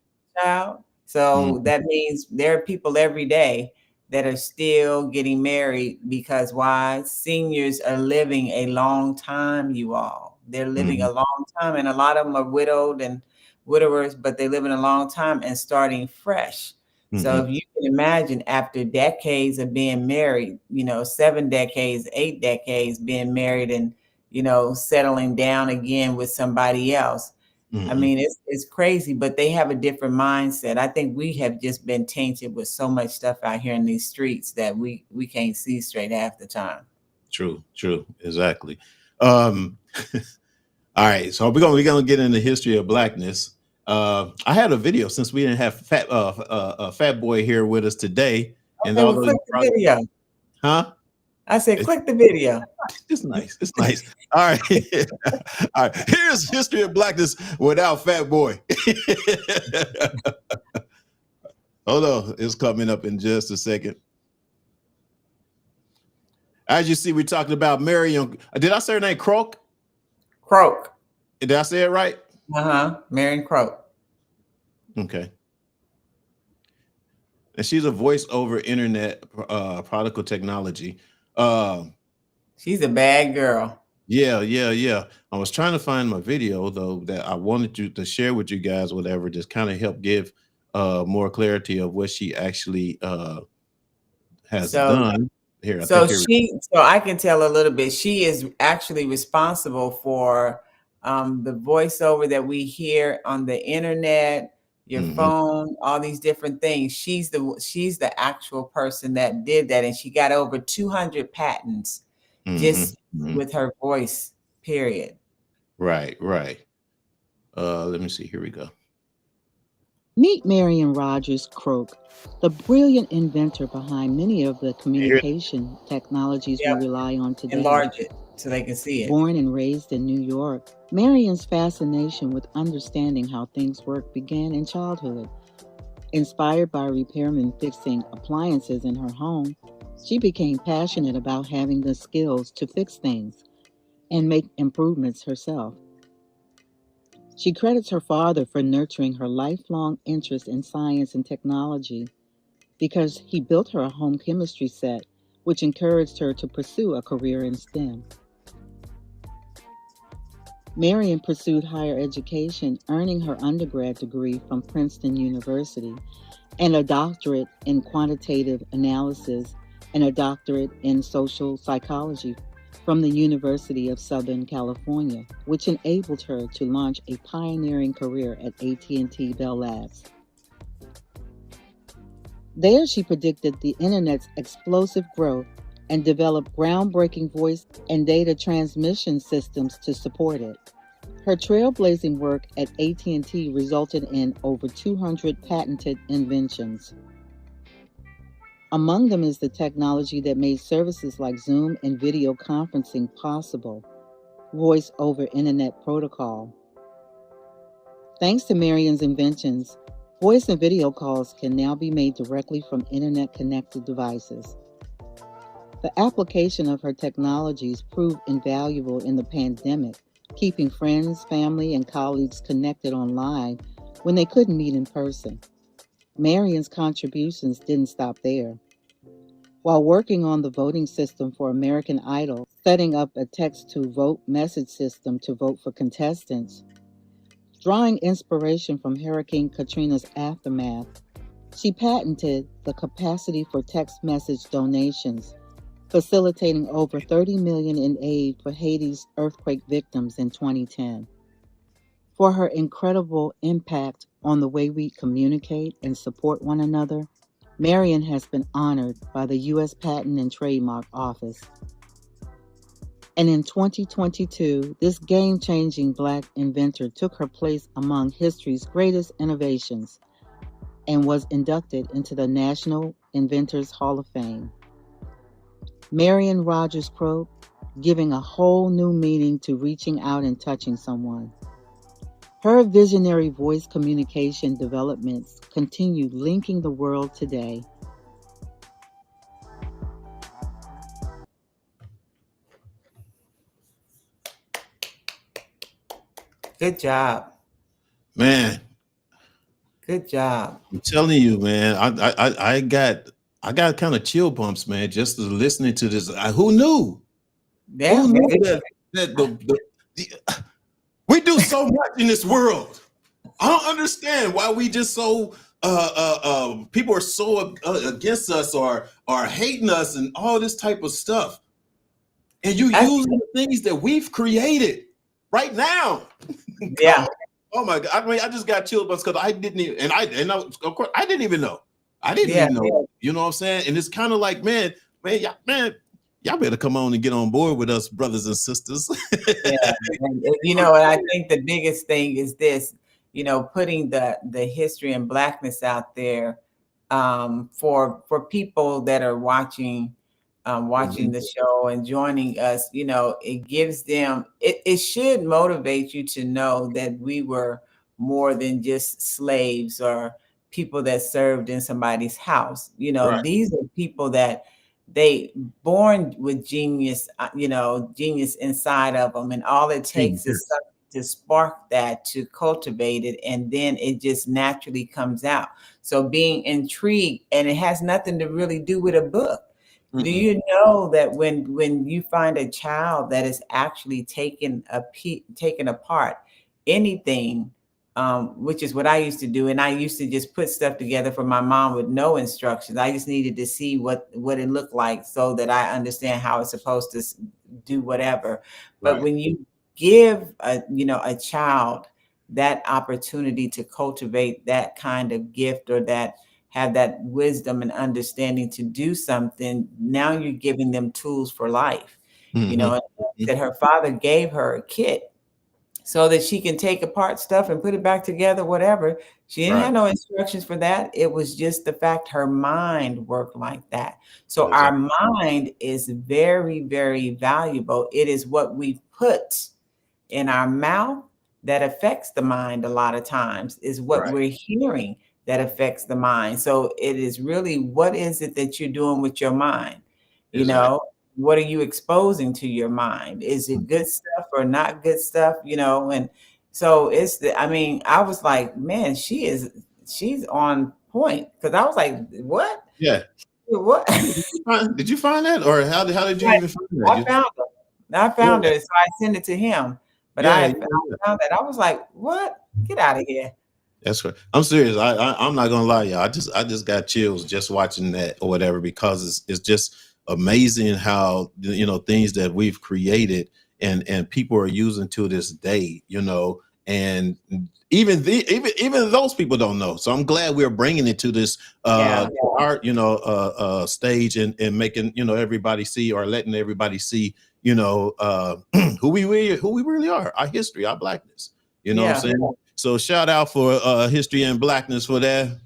[SPEAKER 12] child. So that means there are people every day that are still getting married, because why? Seniors are living a long time, you all. They're living a long time, and a lot of them are widowed and widowers, but they live in a long time and starting fresh. So if you can imagine, after decades of being married, you know, 7 decades, 8 decades being married, and you know, settling down again with somebody else. I mean, it's crazy, but they have a different mindset. I think we have just been tainted with so much stuff out here in these streets that we can't see straight half the time.
[SPEAKER 1] True, exactly. All right, so we're gonna get into the history of Blackness. I had a video, since we didn't have Fat Boy here with us today, and
[SPEAKER 12] Okay, well, click the video.
[SPEAKER 1] Huh?
[SPEAKER 12] I said, click the video.
[SPEAKER 1] It's nice. It's nice. All right. All right. Here's History of Blackness without Fat Boy. Hold on. It's coming up in just a second. As you see, we're talking about Marion. Did I say her name Croak?
[SPEAKER 12] Croak.
[SPEAKER 1] Did I say it right?
[SPEAKER 12] Marion Croak.
[SPEAKER 1] Okay. And she's a voice over internet prodigal technology.
[SPEAKER 12] She's a bad girl.
[SPEAKER 1] Yeah. I was trying to find my video, though, that I wanted you to share with you guys, whatever, just kind of help give more clarity of what she actually has done. Here,
[SPEAKER 12] so I can tell a little bit. She is actually responsible for the voiceover that we hear on the internet, your phone, all these different things. She's the actual person that did that, and she got over 200 patents just with her voice, period.
[SPEAKER 1] Right. Let me see. Here we go.
[SPEAKER 14] Meet Marion Rogers Croak, the brilliant inventor behind many of the communication technologies we rely on today.
[SPEAKER 12] Enlarge it so they can see it.
[SPEAKER 14] Born and raised in New York, Marion's fascination with understanding how things work began in childhood. Inspired by repairmen fixing appliances in her home, she became passionate about having the skills to fix things and make improvements herself. She credits her father for nurturing her lifelong interest in science and technology, because he built her a home chemistry set, which encouraged her to pursue a career in STEM. Marion pursued higher education, earning her undergrad degree from Princeton University, and a doctorate in quantitative analysis, and a doctorate in social psychology from the University of Southern California, which enabled her to launch a pioneering career at AT&T Bell Labs. There, she predicted the internet's explosive growth and developed groundbreaking voice and data transmission systems to support it. Her trailblazing work at AT&T resulted in over 200 patented inventions. Among them is the technology that made services like Zoom and video conferencing possible, Voice over Internet Protocol. Thanks to Marion's inventions, voice and video calls can now be made directly from internet-connected devices. The application of her technologies proved invaluable in the pandemic, keeping friends, family, and colleagues connected online when they couldn't meet in person. Marion's contributions didn't stop there. While working on the voting system for American Idol, setting up a text-to-vote message system to vote for contestants, drawing inspiration from Hurricane Katrina's aftermath, she patented the capacity for text message donations, facilitating over $30 million in aid for Haiti's earthquake victims in 2010. For her incredible impact on the way we communicate and support one another, Marion has been honored by the U.S. Patent and Trademark Office. And in 2022, this game-changing Black inventor took her place among history's greatest innovations and was inducted into the National Inventors Hall of Fame. Marion Rogers Crowe, giving a whole new meaning to reaching out and touching someone. Her visionary voice communication developments continue linking the world today.
[SPEAKER 12] Good job.
[SPEAKER 1] Man,
[SPEAKER 12] good job.
[SPEAKER 1] I'm telling you, man, I got kind of chill bumps, man, just listening to this. Who knew?
[SPEAKER 12] Yeah,
[SPEAKER 1] who knew that we do so much in this world. I don't understand why we just so people are so against us or hating us and all this type of stuff. And you use the things that we've created right now.
[SPEAKER 12] Yeah.
[SPEAKER 1] Oh my God! I mean, I just got chill bumps because I didn't even, of course, I didn't even know. I didn't even know. You know what I'm saying? And it's kind of like, man, y'all better come on and get on board with us, brothers and sisters.
[SPEAKER 12] Yeah, and you know, and I think the biggest thing is this, you know, putting the history and Blackness out there for people that are watching the show and joining us. You know, it gives them, it should motivate you to know that we were more than just slaves or people that served in somebody's house. You know,
[SPEAKER 1] Right.
[SPEAKER 12] These are people that they born with genius, genius inside of them. And all it takes is something to spark that, to cultivate it. And then it just naturally comes out. So being intrigued, and it has nothing to really do with a book.
[SPEAKER 1] Mm-mm.
[SPEAKER 12] Do you know that when you find a child that is actually taken apart anything, which is what I used to do. And I used to just put stuff together for my mom with no instructions. I just needed to see what it looked like so that I understand how it's supposed to do whatever. But
[SPEAKER 1] Right.
[SPEAKER 12] when you give a child that opportunity to cultivate that kind of gift or that have that wisdom and understanding to do something, now you're giving them tools for life.
[SPEAKER 1] Mm-hmm.
[SPEAKER 12] You know, that her father gave her a kit so that she can take apart stuff and put it back together, whatever. She didn't have no instructions for that. It was just the fact her mind worked like that. So our mind is very, very valuable. It is what we put in our mouth that affects the mind a lot of times, is what we're hearing that affects the mind. So it is really, what is it that you're doing with your mind? You know, what are you exposing to your mind? Is it good stuff or not good stuff? You know, and so I was like, man, she's on point. Cause I was like, what?
[SPEAKER 1] Yeah.
[SPEAKER 12] What?
[SPEAKER 1] Did you find that? Or how did you even find that?
[SPEAKER 12] I found her. So I sent it to him. But I found that. I was like, what? Get out of here.
[SPEAKER 1] That's right. I'm serious. I'm not gonna lie, y'all. I just got chills just watching that or whatever, because it's just amazing how, you know, things that we've created and people are using to this day, you know, and even those people don't know. So I'm glad we're bringing it to this art, you know, stage and making, you know, everybody see, or letting everybody see, you know, who we really are, our history, our Blackness. You know what I'm saying? So shout out for History and Blackness for that.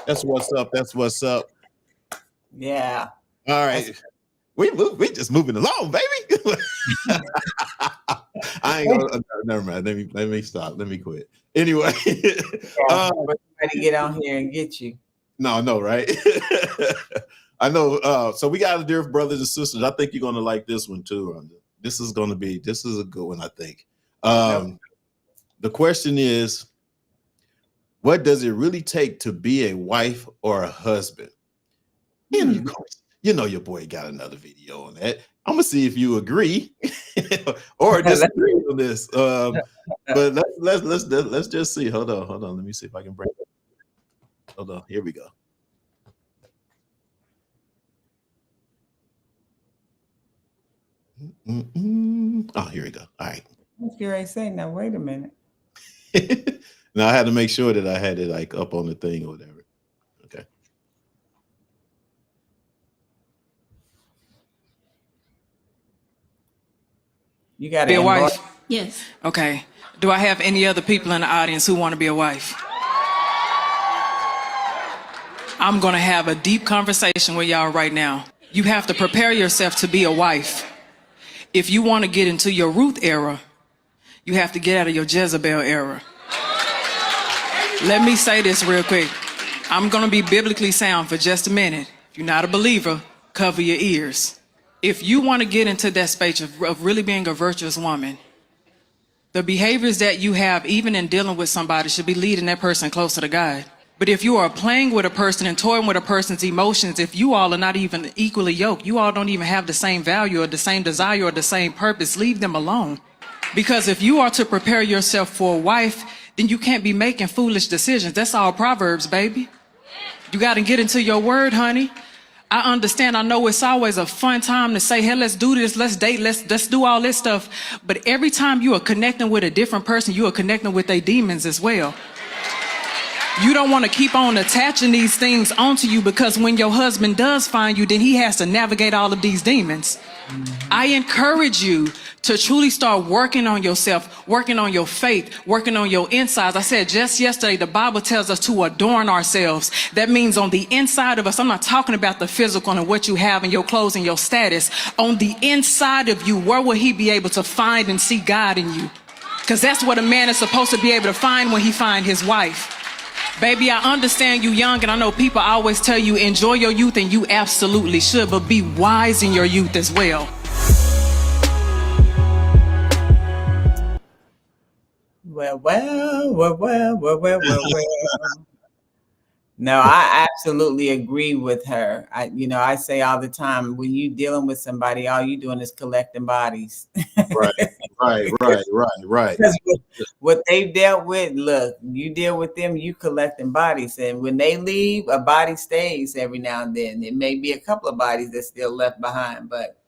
[SPEAKER 1] That's what's up. That's what's up.
[SPEAKER 12] Yeah.
[SPEAKER 1] All right. We just moving along, baby. I ain't gonna never mind. Let me stop. Let me quit. Anyway.
[SPEAKER 12] Ready to get on here and get you.
[SPEAKER 1] No, right? I know. So we got a dear brothers and sisters. I think you're gonna like this one too, Rhonda. This is a good one, I think. The question is, what does it really take to be a wife or a husband? And of course, you know your boy got another video on that. I'm gonna see if you agree or disagree on this. But let's just see. Hold on. Let me see if I can bring it. Hold on. Here we go. Oh, here we go. All right.
[SPEAKER 12] What's you say now? Wait a minute.
[SPEAKER 1] Now I had to make sure that I had it like up on the thing or whatever. Okay.
[SPEAKER 12] You got to
[SPEAKER 9] be a wife.
[SPEAKER 15] Yes.
[SPEAKER 9] Okay. Do I have any other people in the audience who want to be a wife? I'm going to have a deep conversation with y'all right now. You have to prepare yourself to be a wife. If you want to get into your Ruth era, you have to get out of your Jezebel era. Let me say this real quick. I'm going to be biblically sound for just a minute. If you're not a believer, cover your ears. If you want to get into that space of really being a virtuous woman, the behaviors that you have, even in dealing with somebody, should be leading that person closer to God. But if you are playing with a person and toying with a person's emotions, if you all are not even equally yoked, you all don't even have the same value or the same desire or the same purpose, leave them alone. Because if you are to prepare yourself for a wife, then you can't be making foolish decisions. That's all Proverbs, baby. You got to get into your word, honey. I understand. I know it's always a fun time to say, hey, let's do this, let's date, let's do all this stuff. But every time you are connecting with a different person, you are connecting with their demons as well. You don't want to keep on attaching these things onto you, because when your husband does find you, then he has to navigate all of these demons. I encourage you to truly start working on yourself, working on your faith, working on your insides. I said just yesterday, the Bible tells us to adorn ourselves. That means on the inside of us. I'm not talking about the physical and what you have in your clothes and your status. On the inside of you, where will he be able to find and see God in you? Because that's what a man is supposed to be able to find when he finds his wife. Baby, I understand you young, and I know people always tell you enjoy your youth, and you absolutely should, but be wise in your youth as well.
[SPEAKER 12] Well. No, I absolutely agree with her. I say all the time, when you dealing with somebody, all you doing is collecting bodies.
[SPEAKER 1] Right.
[SPEAKER 12] Because what they've dealt with, look, you deal with them, you collecting bodies. And when they leave, a body stays every now and then. It may be a couple of bodies that's still left behind, but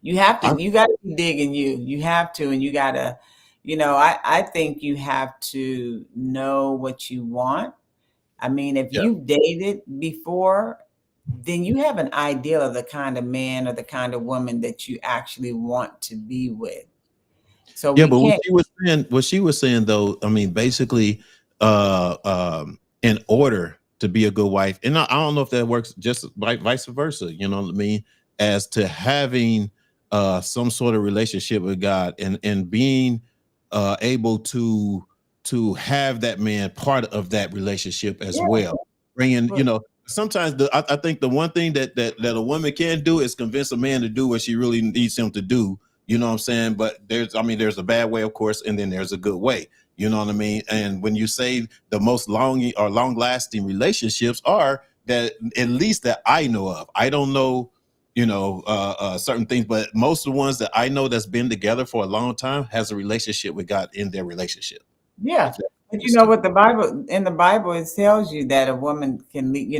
[SPEAKER 12] you got to be digging you. You have to, and you got to, I think you have to know what you want. I mean, if you've dated before, then you have an idea of the kind of man or the kind of woman that you actually want to be with. So
[SPEAKER 1] yeah, but what she was saying though, I mean, basically, in order to be a good wife, and I don't know if that works just like vice versa, you know what I mean, as to having some sort of relationship with God and being able to have that man part of that relationship as well. Bringing, sometimes I think the one thing that a woman can do is convince a man to do what she really needs him to do. You know what I'm saying? But there's a bad way, of course, and then there's a good way. You know what I mean? And when you say the most long-lasting relationships are that, at least that I know of, I don't know, certain things, but most of the ones that I know that's been together for a long time has a relationship with God in their relationship.
[SPEAKER 12] Yeah. But you know what in the Bible, it tells you that a woman can lead,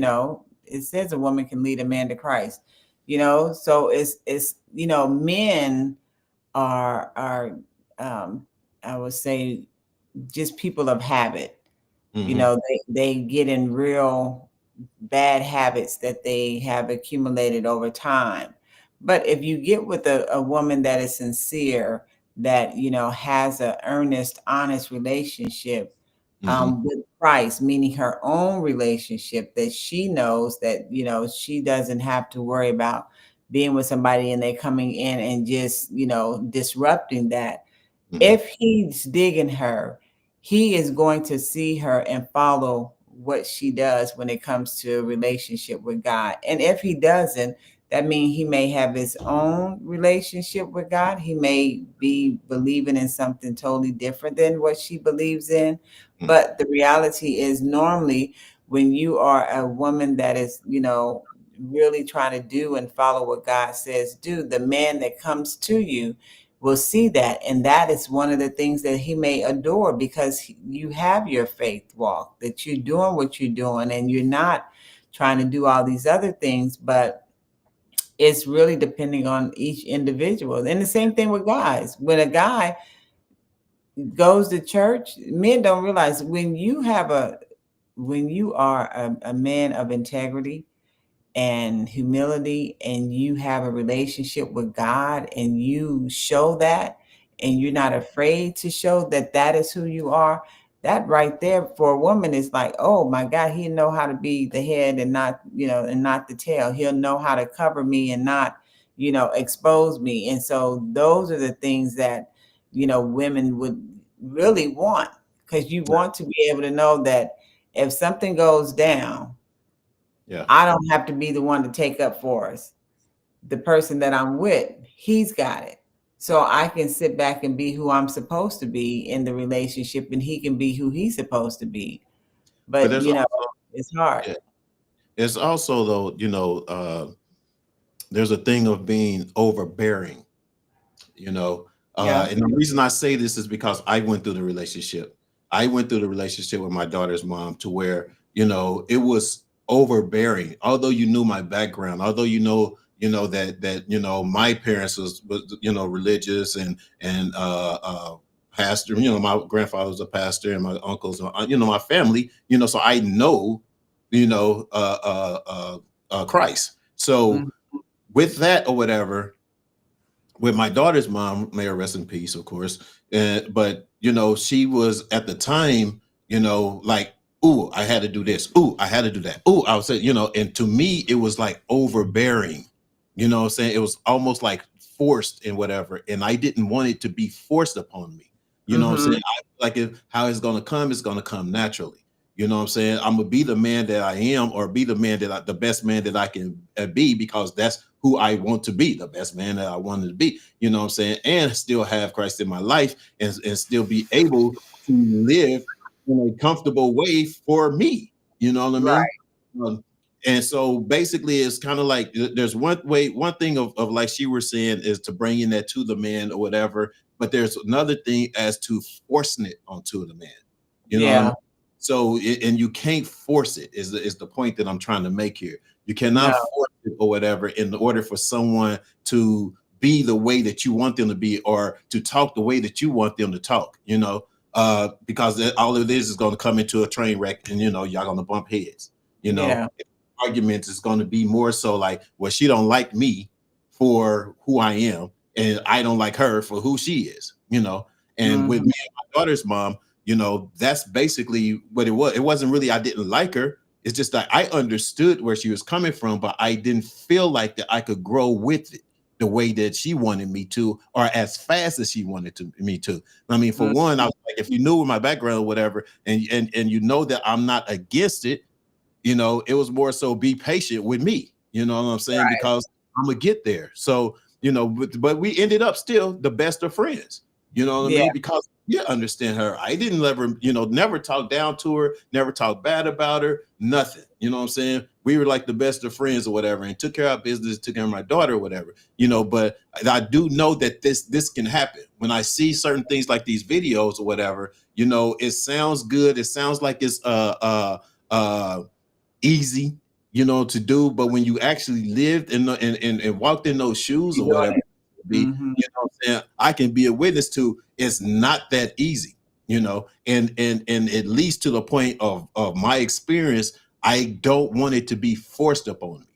[SPEAKER 12] it says a woman can lead a man to Christ, so it's men are I would say just people of habit.
[SPEAKER 1] Mm-hmm.
[SPEAKER 12] They get in real bad habits that they have accumulated over time. But if you get with a woman that is sincere, that has an earnest, honest relationship with Christ, meaning her own relationship, that she knows that she doesn't have to worry about being with somebody and they coming in and just disrupting that. If he's digging her, he is going to see her and follow what she does when it comes to a relationship with God. And if he doesn't, that means he may have his own relationship with God. He may be believing in something totally different than what she believes in. But the reality is, normally when you are a woman that is, really trying to do and follow what God says do, the man that comes to you will see that. And that is one of the things that he may adore, because you have your faith walk, that you're doing what you're doing and you're not trying to do all these other things. But it's really depending on each individual. And the same thing with guys. When a guy goes to church, men don't realize when you are a man of integrity and humility, and you have a relationship with God, and you show that, and you're not afraid to show that that is who you are, that right there for a woman is like, oh my God, he know how to be the head and not, and not the tail. He'll know how to cover me and not, expose me. And so those are the things that, women would really want, because you want to be able to know that if something goes down, I don't have to be the one to take up for us. The person that I'm with, he's got it. So I can sit back and be who I'm supposed to be in the relationship, and he can be who he's supposed to be. But it's hard.
[SPEAKER 1] Yeah. It's also, though, there's a thing of being overbearing, and the reason I say this is because I went through the relationship. I went through the relationship with my daughter's mom to where, it was overbearing. Although you knew my background, although that my parents was religious and pastor, my grandfather was a pastor and my uncles, my family, so I know, Christ. So with that or whatever, with my daughter's mom, may her rest in peace, of course. But she was at the time, like, ooh, I had to do this. Ooh, I had to do that. Ooh, I was saying, and to me, it was like overbearing. What I'm saying? It was almost like forced and whatever. And I didn't want it to be forced upon me. What I'm saying? I feel like how it's going to come naturally. What I'm saying? I'm going to be the man that I am, or be the man the best man that I can be, because that's who I want to be, the best man that I wanted to be. What I'm saying? And still have Christ in my life and still be able to live in a comfortable way for me. You know what I mean? Right. And so basically it's kind of like there's one thing of like she was saying is to bring in that to the man or whatever, but there's another thing as to forcing it onto the man. What I mean? So and you can't force it is the point that I'm trying to make here. You cannot force it or whatever in order for someone to be the way that you want them to be, or to talk the way that you want them to talk, because all of this is going to come into a train wreck, and y'all going to bump heads. Argument is going to be more so like, well, she don't like me for who I am, and I don't like her for who she is. And with me and my daughter's mom, that's basically what it was. It wasn't really I didn't like her. It's just that I understood where she was coming from, but I didn't feel like that I could grow with it the way that she wanted me to, or as fast as she wanted me to. I mean, for one, I was like, if you knew my background or whatever, and that I'm not against it, it was more so be patient with me. You know what I'm saying? Right. Because I'm gonna get there. So, but we ended up still the best of friends. You know what I mean? Because understand her. I didn't never talk down to her, never talk bad about her, nothing. You know what I'm saying? We were like the best of friends or whatever, and took care of our business, took care of my daughter or whatever, but I do know that this can happen. When I see certain things like these videos or whatever, it sounds good. It sounds like it's easy, to do. But when you actually lived and walked in those shoes or whatever, what I'm saying, I can be a witness to it's not that easy, and at least to the point of my experience, I don't want it to be forced upon me,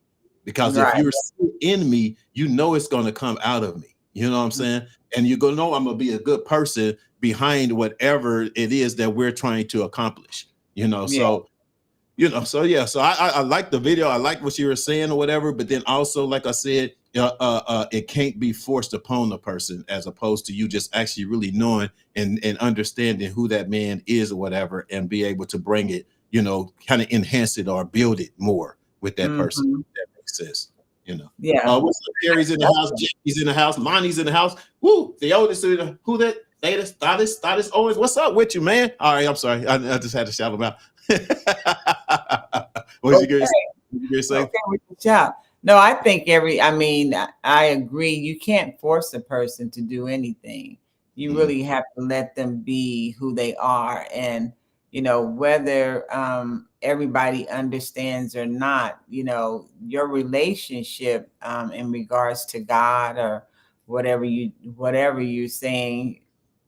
[SPEAKER 1] because if you're still in me, it's going to come out of me. You know what I'm saying? And you're going to know I'm going to be a good person behind whatever it is that we're trying to accomplish, so so I like the video. I like what you were saying or whatever, but then also, like I said, it can't be forced upon the person, as opposed to you just actually really knowing and understanding who that man is or whatever, and be able to bring it, you know, kind of enhance it or build it more with that person. If that makes sense. You know.
[SPEAKER 12] Yeah.
[SPEAKER 1] What's up? Terry's in the house. Jackie's in the house. Lonnie's in the house. Woo! The oldest. Who that? Thaddeus Owens. What's up with you, man? All right, I'm sorry. I just had to shout him out. What you gonna say?
[SPEAKER 12] Okay, with the job. No, I think I agree. You can't force a person to do anything. You really have to let them be who they are. And, you know, whether everybody understands or not, you know, your relationship in regards to God or whatever you're saying,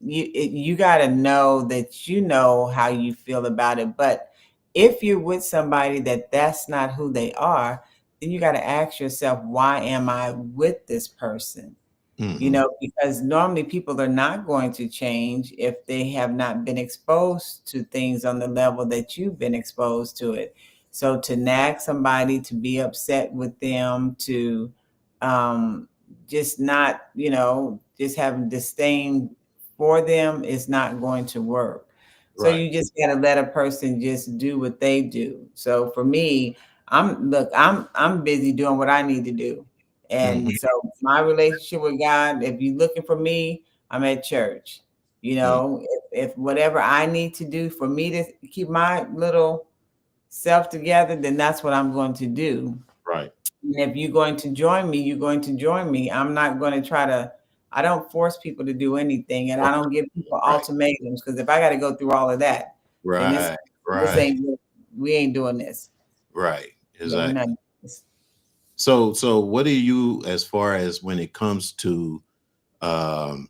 [SPEAKER 12] you got to know that you know how you feel about it. But if you're with somebody that's not who they are, then you got to ask yourself, why am I with this person? You know, because normally people are not going to change if they have not been exposed to things on the level that you've been exposed to it. So to nag somebody, to be upset with them, to just not, you know, just have disdain for them is not going to work. So you just got to let a person just do what they do. So for me, I'm busy doing what I need to do. And so my relationship with God, if you're looking for me, I'm at church. You know, if whatever I need to do for me to keep my little self together, then that's what I'm going to do.
[SPEAKER 1] Right.
[SPEAKER 12] And if you're going to join me, you're going to join me. I'm not going to I don't force people to do anything, and I don't give people ultimatums, because if I got to go through all of that, then we ain't doing this.
[SPEAKER 1] Right.
[SPEAKER 12] Exactly.
[SPEAKER 1] Yeah, so what do you, as far as when it comes to do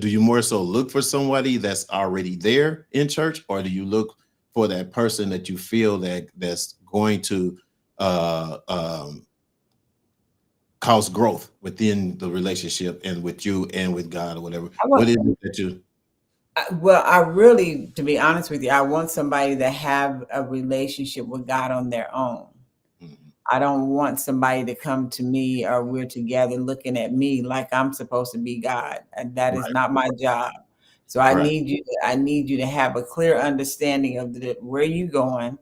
[SPEAKER 1] you more so look for somebody that's already there in church, or do you look for that person that you feel that's going to cause growth within the relationship and with you and with God or whatever? What is it that you?
[SPEAKER 12] Well, I really, to be honest with you, I want somebody to have a relationship with God on their own. I don't want somebody to come to me or we're together looking at me like I'm supposed to be God. And that is not my job. So I need you to have a clear understanding of where you're going,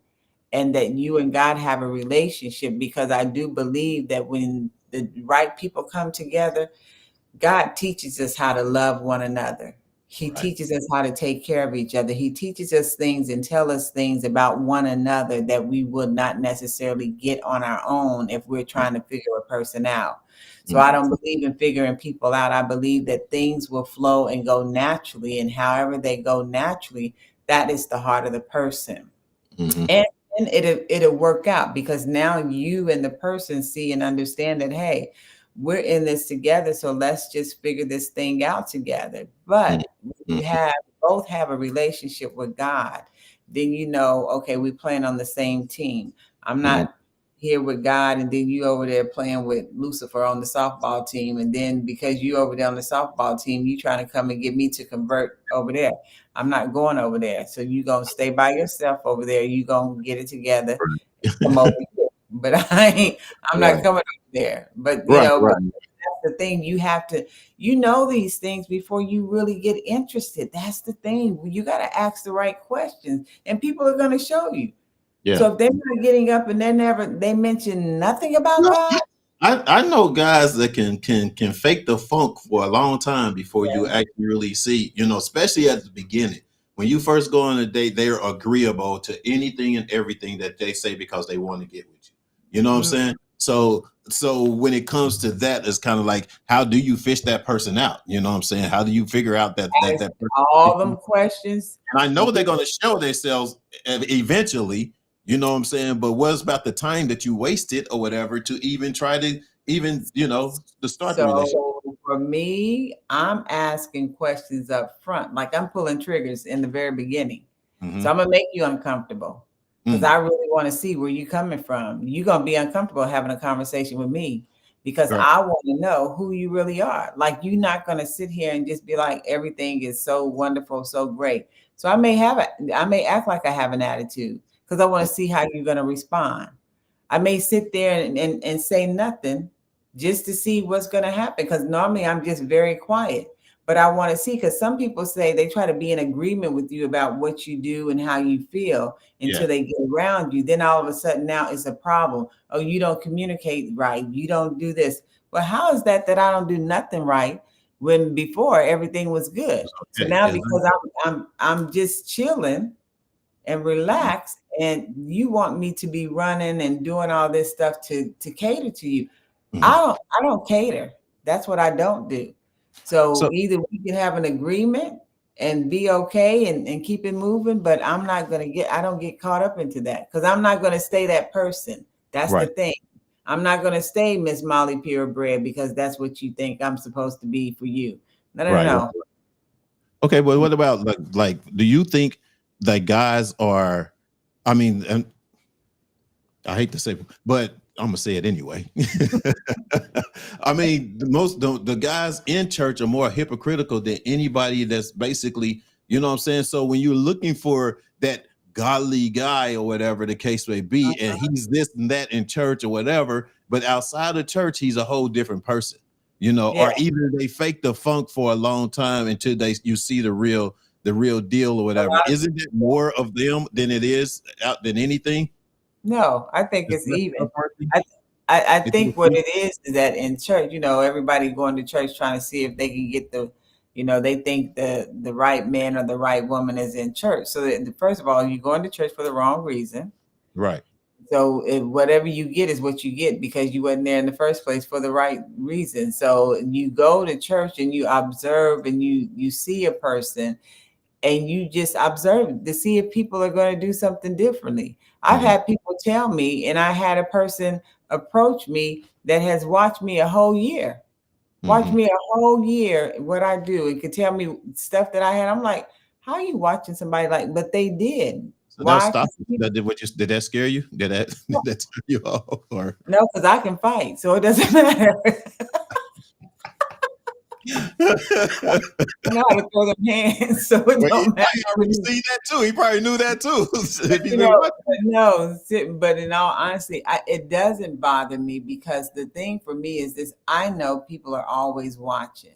[SPEAKER 12] and that you and God have a relationship, because I do believe that when the right people come together, God teaches us how to love one another. He teaches us how to take care of each other. He teaches us things and tell us things about one another that we would not necessarily get on our own if we're trying to figure a person out. So I don't believe in figuring people out. I believe that things will flow and go naturally, and however they go naturally, that is the heart of the person. And it'll work out, because now you and the person see and understand that, hey, we're in this together, so let's just figure this thing out together. But when you both have a relationship with God, then you know, okay, we're playing on the same team. I'm not here with God, and then you over there playing with Lucifer on the softball team, and then because you over there on the softball team, you trying to come and get me to convert over there. I'm not going over there. So you gonna stay by yourself over there. You gonna get it together. Come over here. But I'm not coming over there. But you know, but that's the thing. You have to, these things before you really get interested. That's the thing. You got to ask the right questions, and people are going to show you. Yeah. So if they're not getting up and they mention nothing about God.
[SPEAKER 1] I know guys that can fake the funk for a long time before you actually really see, especially at the beginning. When you first go on a date, they're agreeable to anything and everything that they say because they want to get with you. You know what I'm saying? So when it comes to that, it's kind of like, how do you fish that person out? You know what I'm saying? How do you figure out that person?
[SPEAKER 12] All them questions.
[SPEAKER 1] And I know they're going to show themselves eventually, you know what I'm saying? But what's about the time that you wasted or whatever to even try to to start the relationship?
[SPEAKER 12] For me, I'm asking questions up front. Like I'm pulling triggers in the very beginning. So I'm going to make you uncomfortable. Because I really want to see where you're coming from. You're going to be uncomfortable having a conversation with me because I want to know who you really are. Like, you're not going to sit here and just be like, everything is so wonderful, so great. So I may act like I have an attitude because I want to see how you're going to respond. I may sit there and say nothing just to see what's going to happen, because normally I'm just very quiet. but I want to see, because some people say they try to be in agreement with you about what you do and how you feel until they get around you. Then all of a sudden now it's a problem. Oh, you don't communicate right. You don't do this. Well, how is that I don't do nothing right when before everything was good? So now because I'm just chilling and relaxed, and you want me to be running and doing all this stuff to cater to you. I don't cater. That's what I don't do. So either we can have an agreement and be okay and keep it moving, but I don't get caught up into that, because I'm not going to stay that person. That's the thing. I'm not going to stay Miss Molly Purebred because that's what you think I'm supposed to be for you. No.
[SPEAKER 1] Okay, well, what about like do you think that guys are, I mean, and I hate to say, but I'm gonna say it anyway. I mean, the guys in church are more hypocritical than anybody that's basically, you know what I'm saying? So when you're looking for that godly guy or whatever the case may be, and he's this and that in church or whatever, but outside of church, he's a whole different person, you know, or either they fake the funk for a long time until you see the real deal or whatever. Isn't it more of them than it is than anything?
[SPEAKER 12] No, I think it's even. I think what it is that in church, you know, everybody going to church trying to see if they can get they think the right man or the right woman is in church. So first of all, you're going to church for the wrong reason.
[SPEAKER 1] Right.
[SPEAKER 12] So whatever you get is what you get because you wasn't there in the first place for the right reason. So you go to church and you observe and you see a person and you just observe to see if people are going to do something differently. I've had people tell me, and I had a person approach me that has watched me a whole year. Watch me a whole year, what I do, and could tell me stuff that I had. I'm like, how are you watching somebody like? But they did.
[SPEAKER 1] So why? Did that scare you? Did that turn you off? Or
[SPEAKER 12] no, because I can fight, so it doesn't matter. I know how to throw them hands, so it don't matter.
[SPEAKER 1] He already seen that too. He probably knew that too.
[SPEAKER 12] But in all honesty, it doesn't bother me because the thing for me is this: I know people are always watching.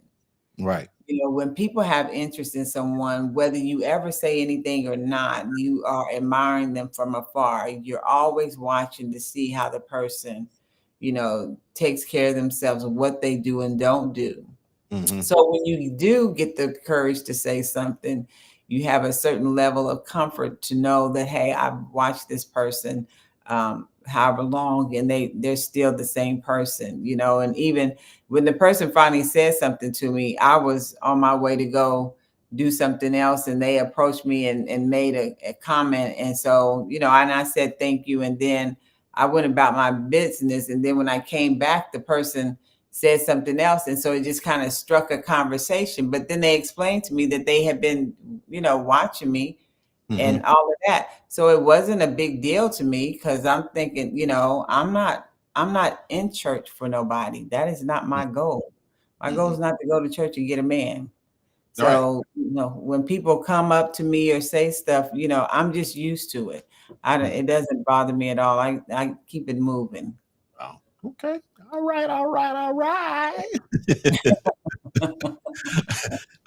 [SPEAKER 1] Right.
[SPEAKER 12] You know, when people have interest in someone, whether you ever say anything or not, you are admiring them from afar. You're always watching to see how the person, you know, takes care of themselves and what they do and don't do. So when you do get the courage to say something, you have a certain level of comfort to know that, hey, I've watched this person however long and they're still the same person, you know. And even when the person finally said something to me, I was on my way to go do something else and they approached me and made a comment. And so, you know, and I said, thank you. And then I went about my business. And then when I came back, the person said something else. And so it just kind of struck a conversation. But then they explained to me that they had been, you know, watching me and all of that. So it wasn't a big deal to me because I'm thinking, you know, I'm not in church for nobody. That is not my goal. My goal is not to go to church and get a man. So, you know, when people come up to me or say stuff, you know, I'm just used to it. It doesn't bother me at all. I keep it moving.
[SPEAKER 1] Oh, okay. All right. All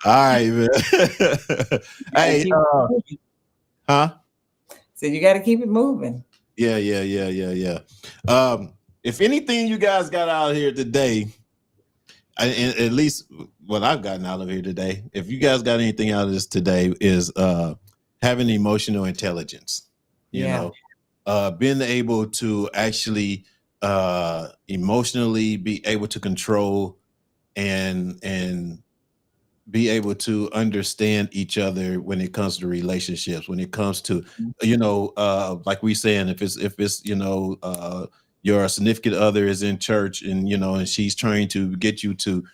[SPEAKER 1] right, man. Hey,
[SPEAKER 12] So you got to keep it moving.
[SPEAKER 1] Yeah. If anything you guys got out of here today, and at least what I've gotten out of here today, if you guys got anything out of this today, is having emotional intelligence. You know, being able to actually emotionally be able to control and be able to understand each other when it comes to relationships, when it comes to, you know, like we saying, if it's, you know, your significant other is in church and, you know, and she's trying to get you to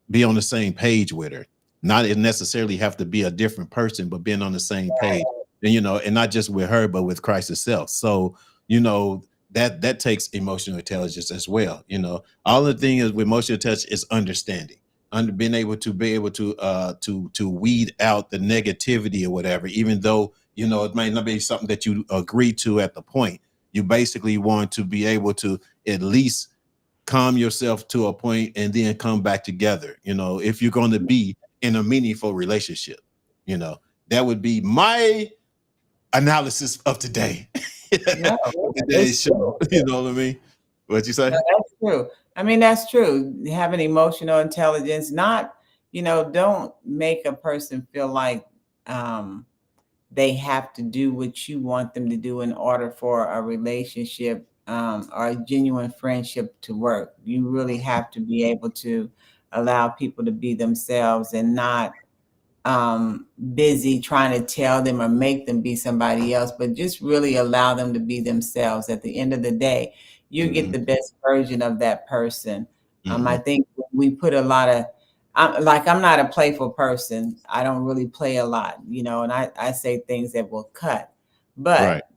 [SPEAKER 1] be on the same page with her, not necessarily have to be a different person, but being on the same page and, you know, and not just with her, but with Christ itself. So, you know, that takes emotional intelligence as well. You know, all the thing is with emotional intelligence is understanding, being able to weed out the negativity or whatever, even though, you know, it might not be something that you agree to at the point. You basically want to be able to at least calm yourself to a point and then come back together. You know, if you're going to be in a meaningful relationship, you know, that would be my analysis of today.
[SPEAKER 12] No,
[SPEAKER 1] Today's show. You know what I mean? What'd you say?
[SPEAKER 12] no, that's true. I mean, that's true. Having emotional intelligence, not, don't make a person feel like they have to do what you want them to do in order for a relationship or a genuine friendship to work. You really have to be able to allow people to be themselves and not busy trying to tell them or make them be somebody else, but just really allow them to be themselves. At the end of the day, you get the best version of that person. I think we put a lot of, I'm not a playful person. I don't really play a lot, and I say things that will cut, but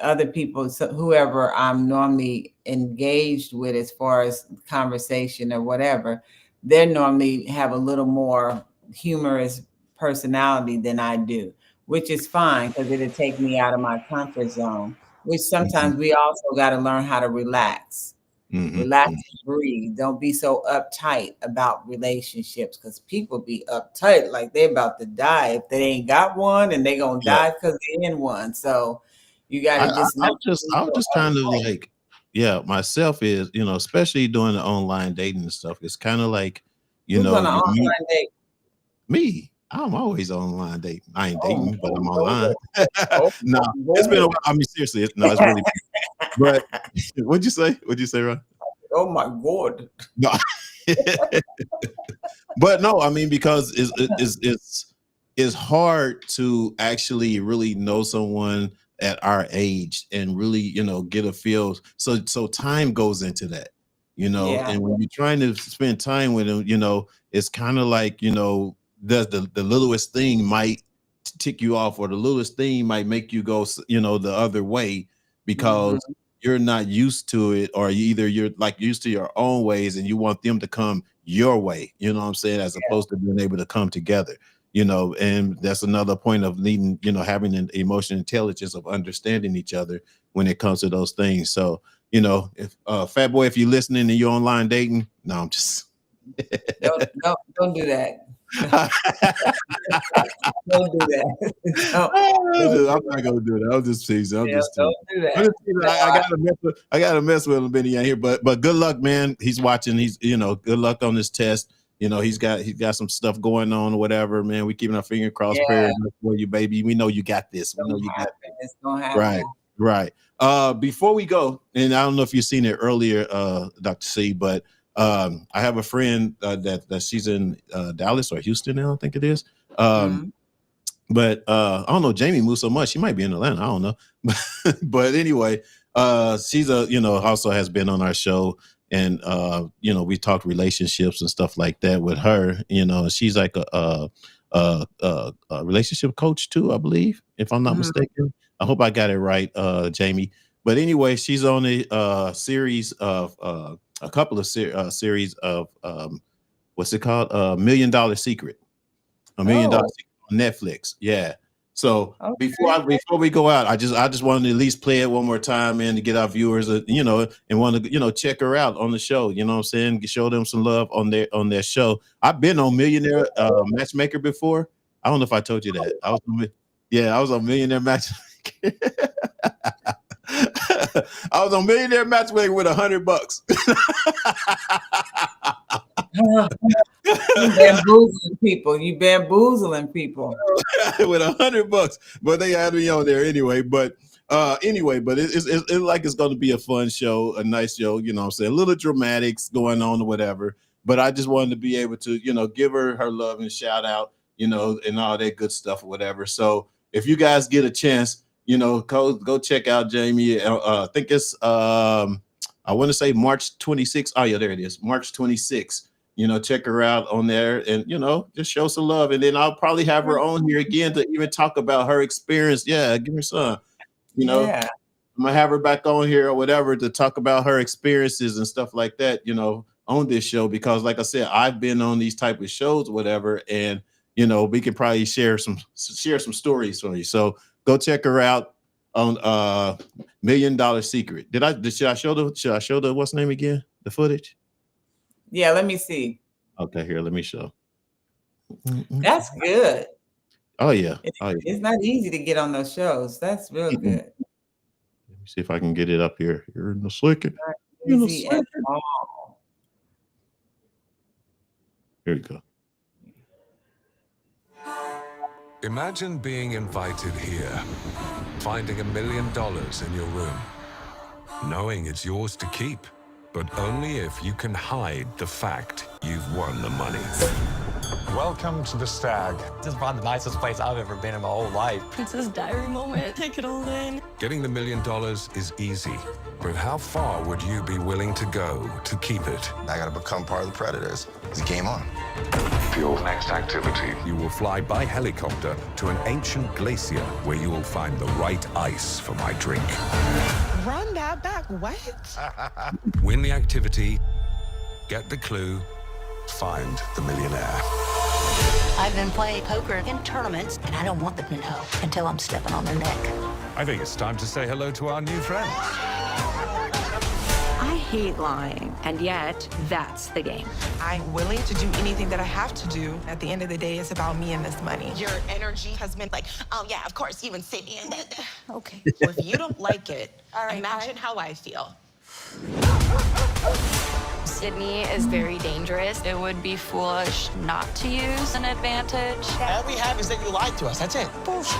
[SPEAKER 12] other people, whoever I'm normally engaged with as far as conversation or whatever, they normally have a little more humorous personality than I do, which is fine because it'll take me out of my comfort zone, which sometimes we also got to learn how to relax. Relax and breathe. Don't be so uptight about relationships because people be uptight like they're about to die if they ain't got one, and they gonna die because they're in one. So you gotta
[SPEAKER 1] I'm just kind of like, myself is, especially doing the online dating and stuff. It's kind of like,
[SPEAKER 12] Who's on an online date?
[SPEAKER 1] Me. I'm always online dating. I ain't dating, but I'm online. No, it's been a while. I mean, seriously, it's really. But what'd you say? What'd you say, Ron?
[SPEAKER 12] Oh my God.
[SPEAKER 1] No. But no, I mean, because it's hard to actually really know someone at our age and really, get a feel. So time goes into that, and when you're trying to spend time with them, it's kind of like, the littlest thing might tick you off, or the littlest thing might make you go, the other way because you're not used to it, or you're like used to your own ways and you want them to come your way, you know what I'm saying, as opposed to being able to come together, and that's another point of needing, having an emotional intelligence of understanding each other when it comes to those things. So, if Fat Boy, if you're listening and you're online dating, no, I'm just
[SPEAKER 12] don't do that. Don't do that.
[SPEAKER 1] I'm not gonna do that. I'm just teasing. Don't do that. I gotta mess with him, Benny, out here. But good luck, man. He's watching. He's good luck on this test. He's got some stuff going on or whatever, man. We keeping our finger crossed prayers for you, baby. We know you got this. We know you got this.
[SPEAKER 12] It's gonna happen.
[SPEAKER 1] Right. Before we go, and I don't know if you've seen it earlier, Dr. C, but I have a friend that she's in Dallas or Houston now, I think it is. But I don't know, Jamie moves so much. She might be in Atlanta. I don't know. But anyway, she's also has been on our show, and we talked relationships and stuff like that with her. She's like a relationship coach too, I believe, if I'm not mistaken. I hope I got it right, Jamie. But anyway, she's on a series of a couple of series of what's it called? $1 Million Secret. $1 Million Secret on Netflix. Yeah. So before we go out, I just wanted to at least play it one more time, and to get our viewers, and want to check her out on the show. You know what I'm saying? Show them some love on their show. I've been on Millionaire Matchmaker before. I don't know if I told you that. I was on Millionaire Matchmaker. I was on Millionaire Matchmaker with $100.
[SPEAKER 12] You bamboozling people
[SPEAKER 1] with $100, but they had me on there anyway. But it's like it's going to be a fun show, a nice show. You know what I'm saying? A little dramatics going on or whatever. But I just wanted to be able to, give her love and shout out, and all that good stuff or whatever. So if you guys get a chance, go check out Jamie. I think it's I want to say March 26th. Oh yeah, there it is, March 26th. Check her out on there, and just show some love. And then I'll probably have her on here again to even talk about her experience. Yeah, give her some. I'm gonna have her back on here or whatever to talk about her experiences and stuff like that. On this show, because like I said, I've been on these type of shows, or whatever, and we can probably share some stories for you. So go check her out on $1 Million Secret. Should I show the what's the name again? the footage?
[SPEAKER 12] Yeah, let me see.
[SPEAKER 1] Okay, here, let me show.
[SPEAKER 12] That's good.
[SPEAKER 1] Oh yeah. Oh yeah.
[SPEAKER 12] It's not easy to get on those shows. That's real good.
[SPEAKER 1] Let me see if I can get it up here. Here in the second.
[SPEAKER 12] Not easy at all.
[SPEAKER 1] Here you go.
[SPEAKER 2] Imagine being invited here, finding $1 million in your room, knowing it's yours to keep, but only if you can hide the fact you've won the money.
[SPEAKER 4] Welcome to the Stag.
[SPEAKER 15] This is probably the nicest place I've ever been in my whole life.
[SPEAKER 5] Princess Diary moment. Take it all in.
[SPEAKER 2] Getting the $1 million is easy, but how far would you be willing to go to keep it?
[SPEAKER 6] I gotta become part of the Predators. It's game on.
[SPEAKER 2] For your next activity, you will fly by helicopter to an ancient glacier where you will find the right ice for my drink.
[SPEAKER 7] Run that back. What?
[SPEAKER 2] Win the activity, get the clue, find the millionaire.
[SPEAKER 8] I've been playing poker in tournaments, and I don't want them to know until I'm stepping on their neck.
[SPEAKER 2] I think it's time to say hello to our new friends.
[SPEAKER 5] I hate lying, and yet that's the game.
[SPEAKER 7] I'm willing to do anything that I have to do. At the end of the day, it's about me and this money. Your energy has been like, oh yeah, of course, even Sydney and okay. So if you don't like it, imagine how I feel.
[SPEAKER 5] Sydney is very dangerous. It would be foolish not to use an advantage.
[SPEAKER 15] All we have is that you lied to us. That's it. Bullshit.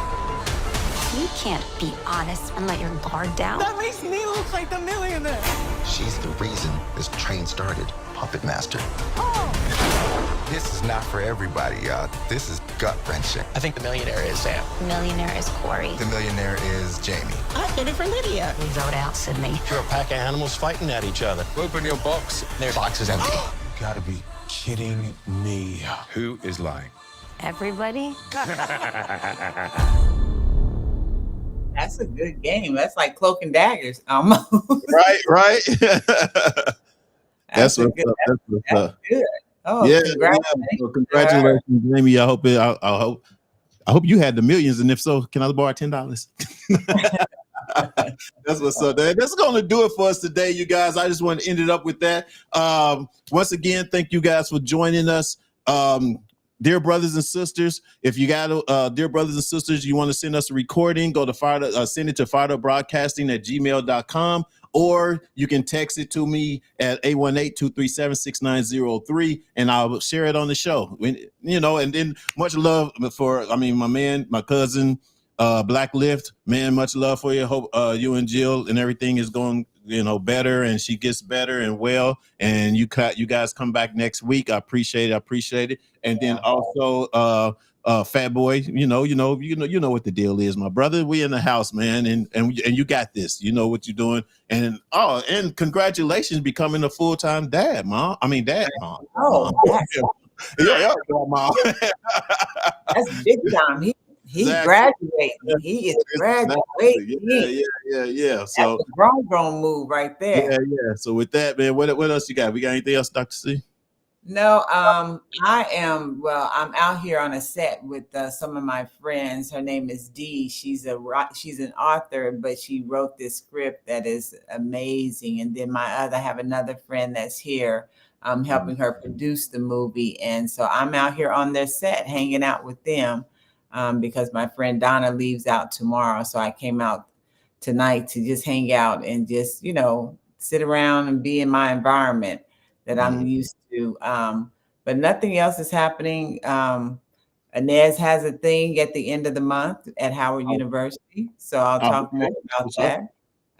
[SPEAKER 8] You can't be honest and let your guard down.
[SPEAKER 15] That makes me look like the millionaire.
[SPEAKER 6] She's the reason this train started. Puppet Master. This is not for everybody, y'all. This is gut-wrenching.
[SPEAKER 15] I think the millionaire is Sam.
[SPEAKER 8] Millionaire is Corey.
[SPEAKER 6] The millionaire is Jamie.
[SPEAKER 7] I did it for Lydia.
[SPEAKER 8] We vote out Sydney.
[SPEAKER 4] You're a pack of animals fighting at each other.
[SPEAKER 15] Open your box. Their box is empty.
[SPEAKER 4] You gotta be kidding me.
[SPEAKER 2] Who is lying?
[SPEAKER 8] Everybody?
[SPEAKER 12] That's a good game. That's like Cloak and Daggers almost.
[SPEAKER 1] Right. That's what's up. That's what's up.
[SPEAKER 12] Good. Oh,
[SPEAKER 1] Yeah,
[SPEAKER 12] congratulations.
[SPEAKER 1] So congratulations, Jamie. I hope you had the millions, and if so, can I borrow $10? That's what's up. That's going to do it for us today, you guys. I just want to end it up with that. Once again, thank you guys for joining us. Dear brothers and sisters, if you got dear brothers and sisters, you want to send us a recording, go to send it to firedupbroadcasting@gmail.com, or you can text it to me at 818-237-6903, and I'll share it on the show. And then much love for, my man, my cousin, Black Lift, man, much love for you. Hope you and Jill and everything is going better, and she gets better and well, and you guys come back next week. I appreciate it. And then also Fat Boy, you know what the deal is, my brother. We in the house, man, and you got this. You know what you're doing, and congratulations becoming a full-time dad, mom. Dad, mom.
[SPEAKER 12] Oh,
[SPEAKER 1] yeah, mom.
[SPEAKER 12] That's big time. He graduating. He is graduating.
[SPEAKER 1] Yeah. So
[SPEAKER 12] that's a grown move right there.
[SPEAKER 1] Yeah. So with that, man, what else you got? We got anything else, Dr. C?
[SPEAKER 12] No, I'm out here on a set with some of my friends. Her name is Dee. She's an author, but she wrote this script that is amazing. And then I have another friend that's here. I'm helping her produce the movie. And so I'm out here on their set hanging out with them because my friend Donna leaves out tomorrow. So I came out tonight to just hang out and just, sit around and be in my environment that I'm used to. But nothing else is happening. Inez has a thing at the end of the month at Howard University. So I'll talk more about that.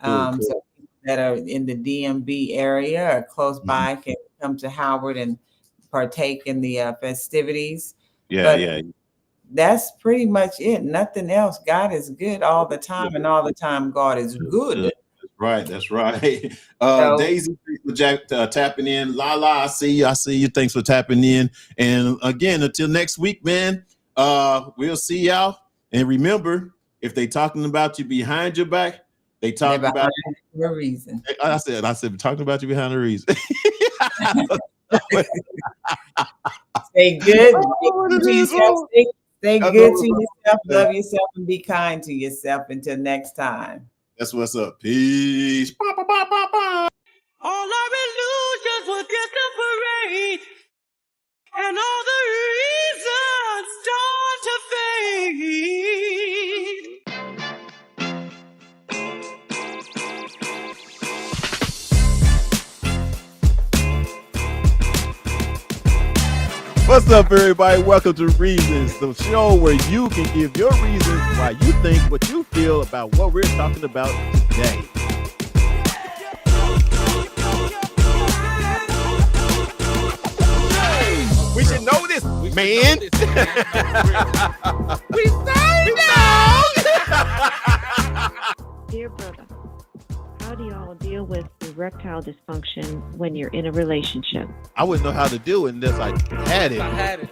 [SPEAKER 1] Cool.
[SPEAKER 12] So people that are in the DMV area or close by can come to Howard and partake in the festivities.
[SPEAKER 1] Yeah.
[SPEAKER 12] That's pretty much it. Nothing else. God is good all the time, and all the time God is good.
[SPEAKER 1] That's right. Daisy, thanks for tapping in. Lala, I see you. Thanks for tapping in. And again, until next week, man, we'll see y'all. And remember, if they talking about you behind your back, they talking about you
[SPEAKER 12] for a reason.
[SPEAKER 1] I said talking about you behind a reason.
[SPEAKER 12] Stay good. Stay good to yourself. Love yourself and be kind to yourself. Until next time.
[SPEAKER 1] That's what's up. Peace.
[SPEAKER 7] All our illusions.
[SPEAKER 16] What's up, everybody? Welcome to Reasons, the show where you can give your reasons why you think what you feel about what we're talking about today. We should know this, man. We say no.
[SPEAKER 10] Dear brother, how do y'all deal with erectile dysfunction when you're in a relationship?
[SPEAKER 16] I wouldn't know how to do it unless I had it.
[SPEAKER 15] I had it.